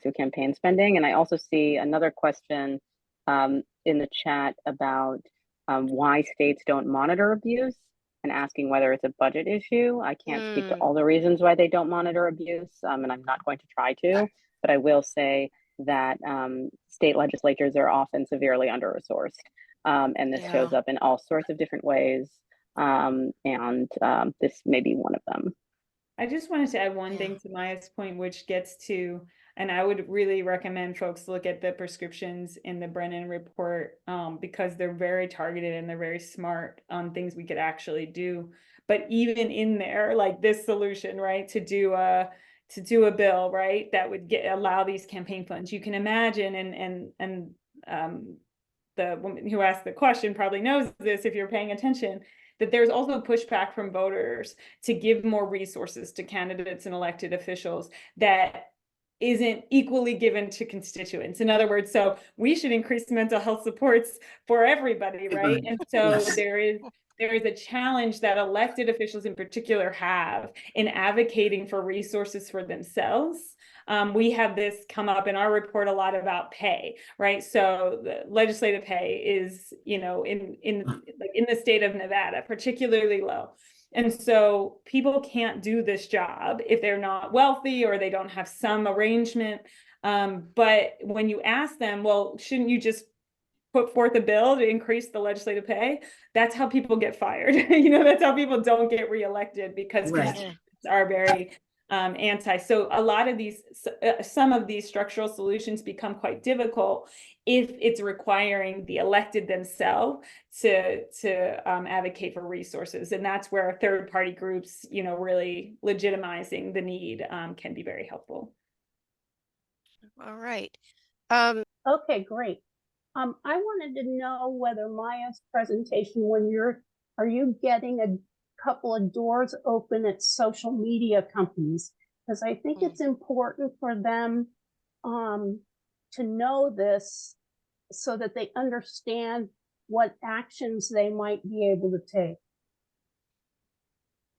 through campaign spending. And I also see another question in the chat about why states don't monitor abuse and asking whether it's a budget issue. I can't speak to all the reasons why they don't monitor abuse, and I'm not going to try to, but I will say that state legislatures are often severely under-resourced, and this shows up in all sorts of different ways, and this may be one of them. I just wanted to add one thing to Maya's point, which gets to, and I would really recommend folks look at the prescriptions in the Brennan report because they're very targeted and they're very smart on things we could actually do. But even in there, like this solution, right, to do a bill, right, that would allow these campaign funds. You can imagine, and the woman who asked the question probably knows this if you're paying attention, that there's also pushback from voters to give more resources to candidates and elected officials that isn't equally given to constituents. In other words, so we should increase mental health supports for everybody, right? And so there is a challenge that elected officials in particular have in advocating for resources for themselves. We have this come up in our report a lot about pay, right? So the legislative pay is, you know, in the state of Nevada, particularly low. And so people can't do this job if they're not wealthy or they don't have some arrangement. But when you ask them, well, shouldn't you just put forth a bill to increase the legislative pay? That's how people get fired. That's how people don't get reelected, because Right. constituents are very anti. So a lot of these, some of these structural solutions become quite difficult if it's requiring the elected themselves to advocate for resources. And that's where third-party groups, really legitimizing the need can be very helpful. All right. Okay, great. I wanted to know whether Maya's presentation, are you getting a couple of doors open at social media companies? Because I think it's important for them to know this so that they understand what actions they might be able to take.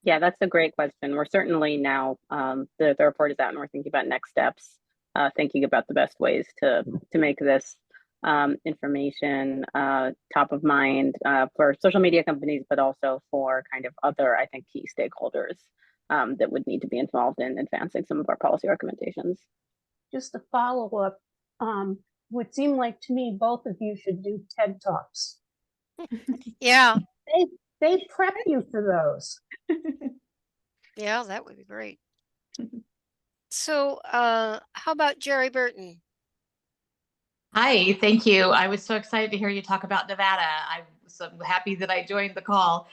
Yeah, that's a great question. We're certainly now, the report is out and we're thinking about next steps, thinking about the best ways to make this information top of mind for social media companies, but also for kind of other, I think, key stakeholders that would need to be involved in advancing some of our policy recommendations. Just a follow-up, would seem like to me both of you should do TED Talks. Yeah. They prep you for those. Yeah, that would be great. So how about Jerry Burton? Hi, thank you. I was so excited to hear you talk about Nevada. I'm so happy that I joined the call.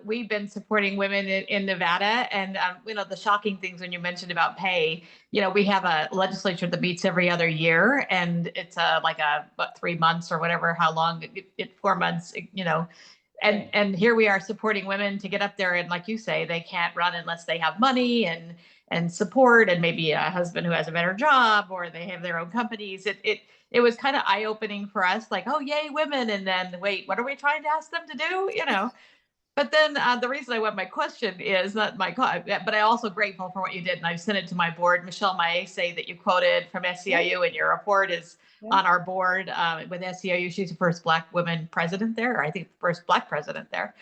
We've been supporting women in Nevada, and the shocking things when you mentioned about pay. We have a legislature that meets every other year, and it's like 3 months or whatever, how long? 4 months, And here we are supporting women to get up there, and like you say, they can't run unless they have money and support, and maybe a husband who has a better job, or they have their own companies. It was kind of eye-opening for us, like, oh, yay, women. And then, wait, what are we trying to ask them to do? But then the reason I went my question is not my, but I'm also grateful for what you did. And I've sent it to my board. Michelle Maese that you quoted from SCIU in your report is on our board with SCIU. She's the first Black woman president there, or I think the first Black president there.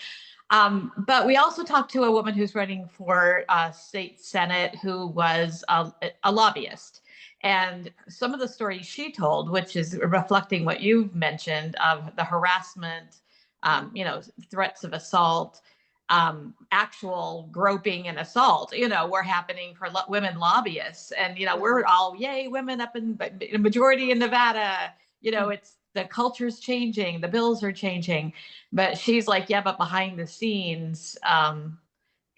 But we also talked to a woman who's running for state Senate who was a lobbyist. And some of the stories she told, which is reflecting what you've mentioned of the harassment, threats of assault, actual groping and assault, were happening for women lobbyists. And, we're all, yay, women up in the majority in Nevada. It's the culture's changing, the bills are changing. But she's like, yeah, but behind the scenes,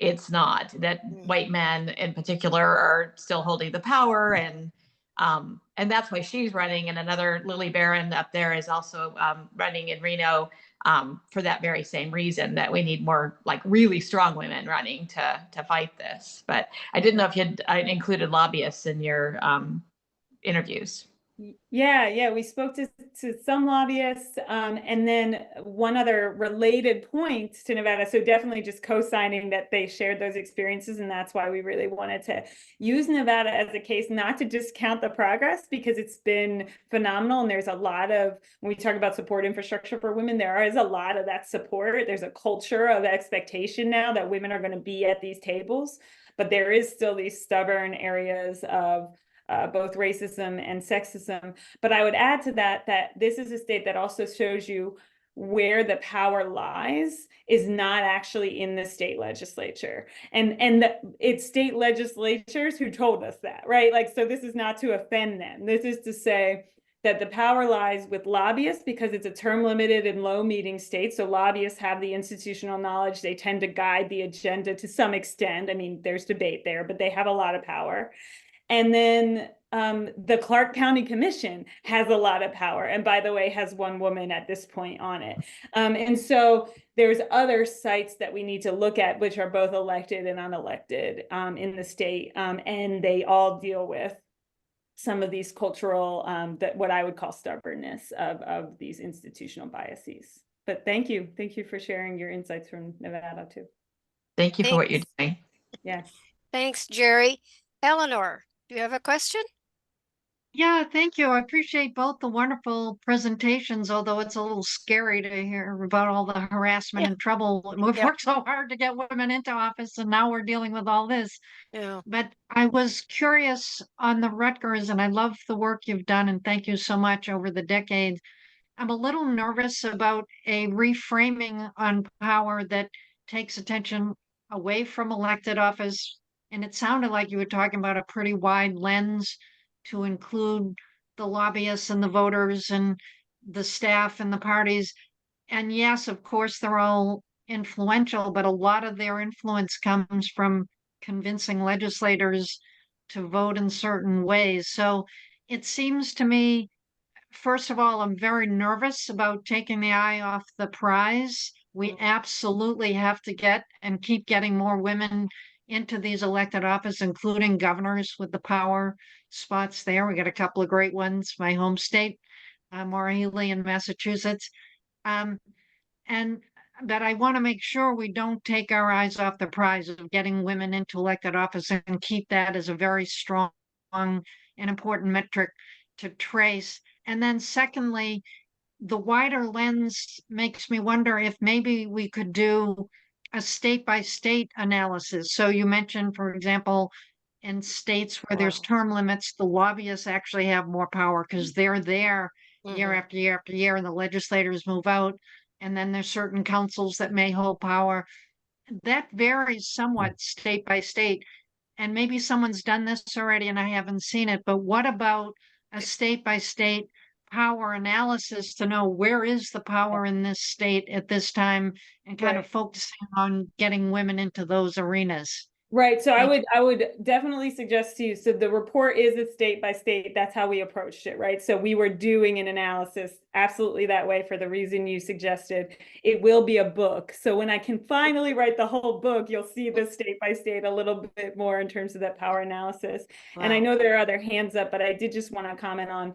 it's not. That white men in particular are still holding the power, and that's why she's running. And another, Lily Barron up there, is also running in Reno for that very same reason, that we need more like really strong women running to fight this. But I didn't know if you'd included lobbyists in your interviews. Yeah, we spoke to some lobbyists, and then one other related point to Nevada. So definitely just co-signing that they shared those experiences, and that's why we really wanted to use Nevada as a case, not to discount the progress, because it's been phenomenal. And there's a lot of, when we talk about support infrastructure for women, there is a lot of that support. There's a culture of expectation now that women are going to be at these tables, but there is still these stubborn areas of both racism and sexism. But I would add to that this is a state that also shows you where the power lies is not actually in the state legislature. And it's state legislatures who told us that, right? Like, so this is not to offend them. This is to say that the power lies with lobbyists, because it's a term limited and low meeting state. So lobbyists have the institutional knowledge. They tend to guide the agenda to some extent. I mean, there's debate there, but they have a lot of power. And then the Clark County Commission has a lot of power, and by the way, has one woman at this point on it. And so there's other sites that we need to look at, which are both elected and unelected in the state, and they all deal with some of these cultural, that what I would call stubbornness of these institutional biases. But thank you for sharing your insights from Nevada too. Thank you for what you're doing. Yes. Thanks, Jerry. Eleanor, do you have a question? Yeah, thank you. I appreciate both the wonderful presentations, although it's a little scary to hear about all the harassment Yeah. and trouble. We've Yeah. worked so hard to get women into office, and now we're dealing with all this. Yeah. But I was curious on the Rutgers, and I love the work you've done, and thank you so much over the decades. I'm a little nervous about a reframing on power that takes attention away from elected office. And it sounded like you were talking about a pretty wide lens to include the lobbyists and the voters and the staff and the parties. And yes, of course, they're all influential, but a lot of their influence comes from convincing legislators to vote in certain ways. So it seems to me, first of all, I'm very nervous about taking the eye off the prize. We absolutely have to get and keep getting more women into these elected office, including governors with the power spots there. We got a couple of great ones, my home state, Maura Healey in Massachusetts. Um, and but I want to make sure we don't take our eyes off the prize of getting women into elected office and keep that as a very strong and important metric to trace. And then secondly, the wider lens makes me wonder if maybe we could do a state by state analysis. So you mentioned, for example, in states where there's Wow. term limits, the lobbyists actually have more power because they're there year Mhm. after year after year, and the legislators move out. And then there's certain councils that may hold power. That varies somewhat state by state. And maybe someone's done this already and I haven't seen it, but what about a state by state power analysis to know where is the power in this state at this time and kind of Right. focusing on getting women into those arenas? Right. So Thank I would definitely suggest to you, so the report is a state by state. That's how we approached it, right? So we were doing an analysis absolutely that way for the reason you suggested. It will be a book. So when I can finally write the whole book, you'll see the state by state a little bit more in terms of that power analysis. And I Wow. know there are other hands up, but I did just want to comment on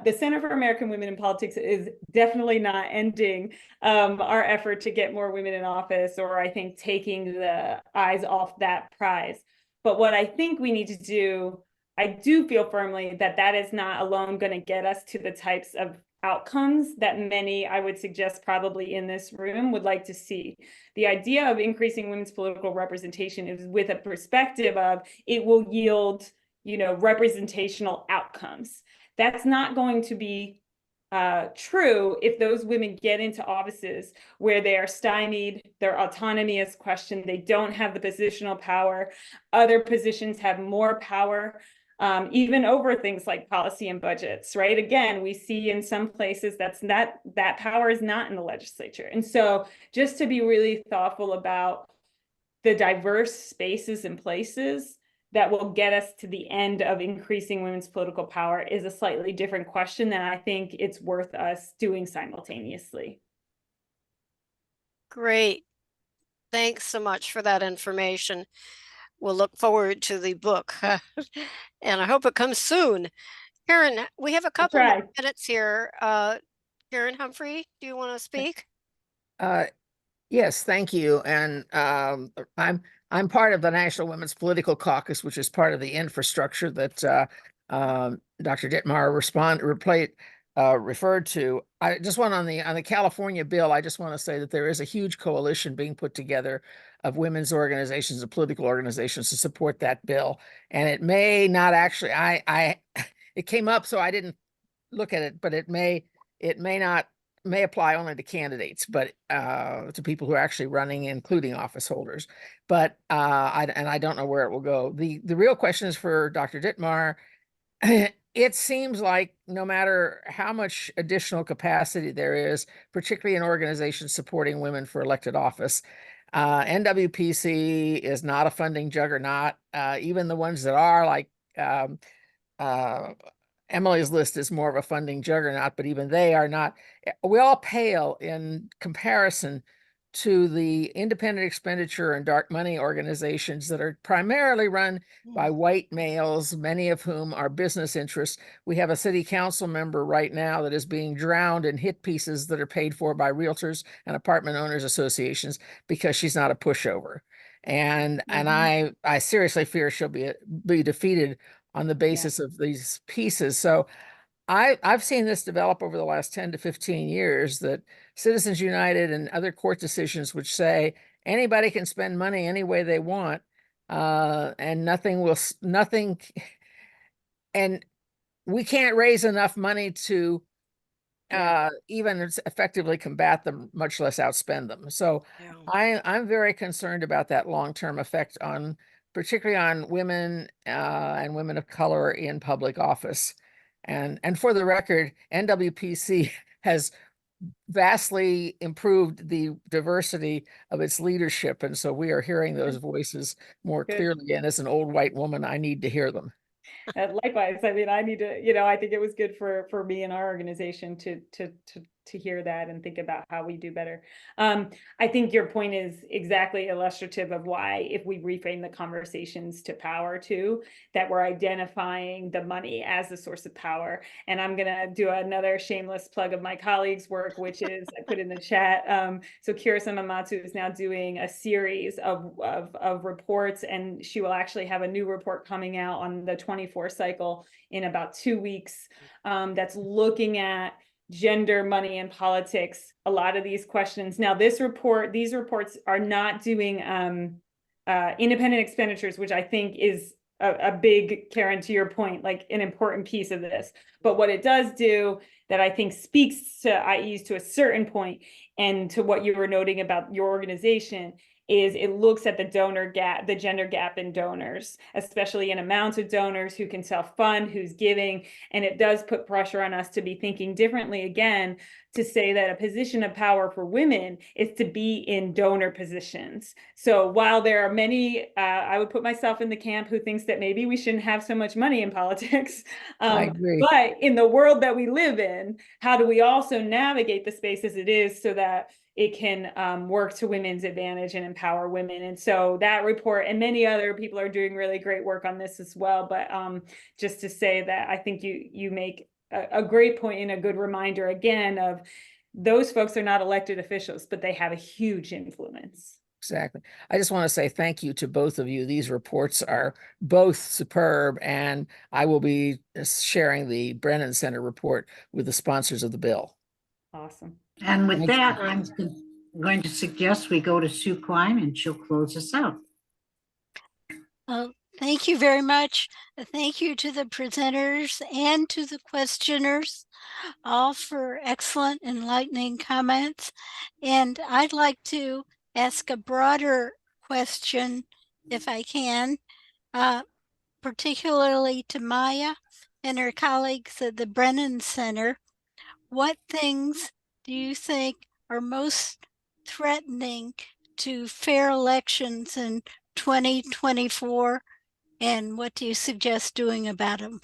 the Center for American Women in Politics is definitely not ending our effort to get more women in office, or I think taking the eyes off that prize. But what I think we need to do, I do feel firmly that that is not alone going to get us to the types of outcomes that many, I would suggest probably in this room, would like to see. The idea of increasing women's political representation is with a perspective of it will yield, representational outcomes. That's not going to be true if those women get into offices where they are stymied, their autonomy is questioned, they don't have the positional power, other positions have more power, even over things like policy and budgets, right? Again, we see in some places that power is not in the legislature. And so just to be really thoughtful about the diverse spaces and places that will get us to the end of increasing women's political power is a slightly different question that I think it's worth us doing simultaneously. Great. Thanks so much for that information. We'll look forward to the book and I hope it comes soon. Karen, we have a couple more try. minutes here. Karen Humphrey, do you want to speak? Yes, thank you. And I'm part of the National Women's Political Caucus, which is part of the infrastructure that Dr. Dittmar referred to. I just want on the California bill, I just want to say that there is a huge coalition being put together of women's organizations and political organizations to support that bill. And it may not actually, it came up, so I didn't look at it, but it may apply only to candidates, but to people who are actually running, including office holders. But I don't know where it will go. The real question is for Dr. Dittmar. It seems like no matter how much additional capacity there is, particularly in organizations supporting women for elected office, NWPC is not a funding juggernaut. Even the ones that are, like Emily's list, is more of a funding juggernaut, but even they are not. We all pale in comparison to the independent expenditure and dark money organizations that are primarily run by white males, many of whom are business interests. We have a city council member right now that is being drowned in hit pieces that are paid for by realtors and apartment owners associations because she's not a pushover. And I seriously fear she'll be defeated on the basis of these pieces. So I've seen this develop over the last 10 to 15 years, that Citizens United and other court decisions which say anybody can spend money any way they want, and nothing, and we can't raise enough money to even effectively combat them, much less outspend them. So Yeah. I'm very concerned about that long-term effect on, particularly on women and women of color in public office. And for the record, NWPC has vastly improved the diversity of its leadership. And so we are hearing those voices more Good. clearly. And as an old white woman, I need to hear them. Likewise, I mean, I need to, you know, I think it was good for me and our organization to hear that and think about how we do better. I think your point is exactly illustrative of why, if we reframe the conversations to power too, that we're identifying the money as the source of power. And I'm gonna do another shameless plug of my colleagues' work, which is, I put in the chat. So Kirisa Matsu is now doing a series of reports, and she will actually have a new report coming out on the 24 cycle in about 2 weeks, that's looking at gender, money, and politics. A lot of these questions. Now, these reports are not doing independent expenditures, which I think is a big, Karen, to your point, like an important piece of this. But what it does do that I think speaks to IEs to a certain point, and to what you were noting about your organization, is it looks at the donor gap, the gender gap in donors, especially in amounts of donors, who can self-fund, who's giving. And it does put pressure on us to be thinking differently again, to say that a position of power for women is to be in donor positions. So while there are many, I would put myself in the camp who thinks that maybe we shouldn't have so much money in politics. I agree. But in the world that we live in, how do we also navigate the space as it is so that it can work to women's advantage and empower women? And so that report, and many other people are doing really great work on this as well. But just to say that I think you make a great point and a good reminder again of, those folks are not elected officials, but they have a huge influence. Exactly. I just want to say thank you to both of you. These reports are both superb, and I will be sharing the Brennan Center report with the sponsors of the bill. Awesome. And with Thank that, you. I'm going to suggest we go to Sue Klein, and she'll close us out. Thank you very much. Thank you to the presenters and to the questioners, all for excellent, enlightening comments. And I'd like to ask a broader question, if I can, particularly to Maya and her colleagues at the Brennan Center. What things do you think are most threatening to fair elections in 2024? And what do you suggest doing about them?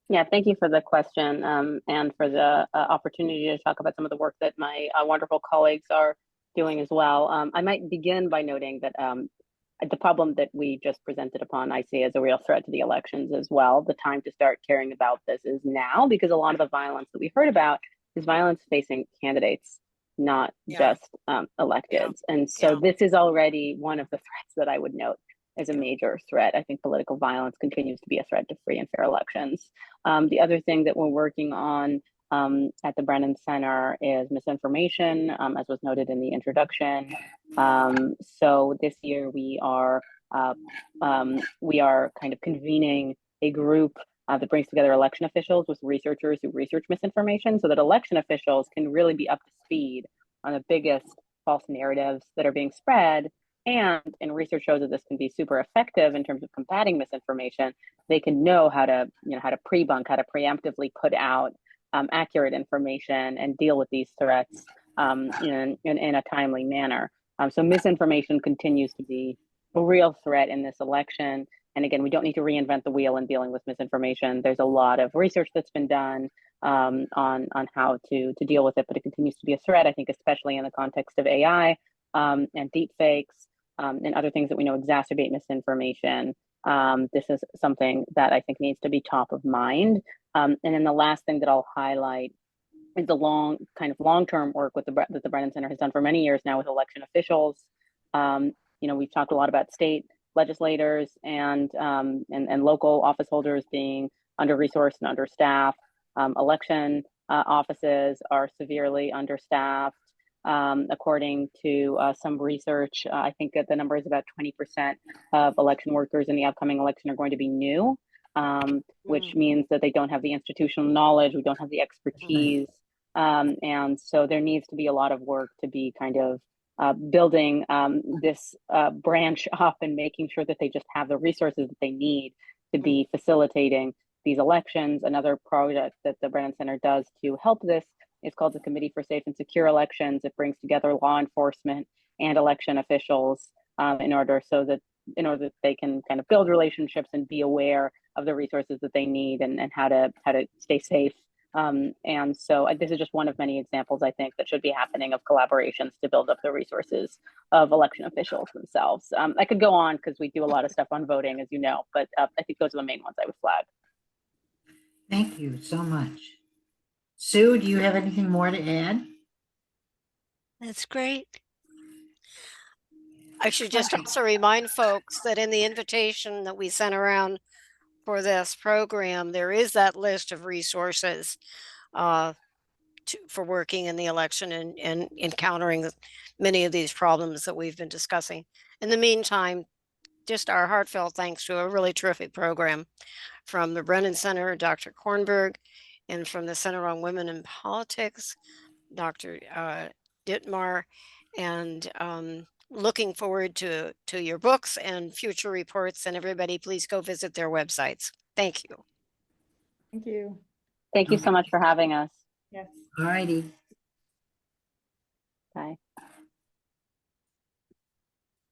Yeah, thank you for the question, and for the opportunity to talk about some of the work that my wonderful colleagues are doing as well. I might begin by noting that the problem that we just presented upon, I see as a real threat to the elections as well. The time to start caring about this is now, because a lot of the violence that we heard about is violence facing candidates, not just electeds. And so this is already one of the threats that I would note as a major threat. I think political violence continues to be a threat to free and fair elections. The other thing that we're working on at the Brennan Center is misinformation, as was noted in the introduction. So this year we are kind of convening a group that brings together election officials with researchers who research misinformation, so that election officials can really be up to speed on the biggest false narratives that are being spread. And research shows that this can be super effective in terms of combating misinformation. They can know how to, how to pre-bunk, how to preemptively put out accurate information and deal with these threats in a timely manner. So misinformation continues to be a real threat in this election. And again, we don't need to reinvent the wheel in dealing with misinformation. There's a lot of research that's been done on how to deal with it, but it continues to be a threat, I think, especially in the context of AI and deep fakes. And other things that we know exacerbate misinformation. This is something that I think needs to be top of mind. And then the last thing that I'll highlight is the long-term work that the Brennan Center has done for many years now with election officials. We've talked a lot about state legislators and local office holders being under-resourced and understaffed. Election offices are severely understaffed. According to some research, I think that the number is about 20% of election workers in the upcoming election are going to be new, which means that they don't have the institutional knowledge, we don't have the expertise. And so there needs to be a lot of work to be kind of building this branch up and making sure that they just have the resources that they need to be facilitating these elections. Another project that the Brennan Center does to help this is called the Committee for Safe and Secure Elections. It brings together law enforcement and election officials in order that they can kind of build relationships and be aware of the resources that they need and how to stay safe. And so this is just one of many examples, I think, that should be happening of collaborations to build up the resources of election officials themselves. I could go on because we do a lot of stuff on voting, as you know, but I think those are the main ones I would flag. Thank you so much. Sue, do you have anything more to add? That's great. I should just also remind folks that in the invitation that we sent around for this program, there is that list of resources for working in the election and encountering many of these problems that we've been discussing. In the meantime, just our heartfelt thanks to a really terrific program from the Brennan Center, Dr. Kornberg, and from the Center on Women in Politics, Dr. Dittmar, and looking forward to your books and future reports. And everybody, please go visit their websites. Thank you. Thank you. Thank you so much for having us. Yes. All righty. Bye.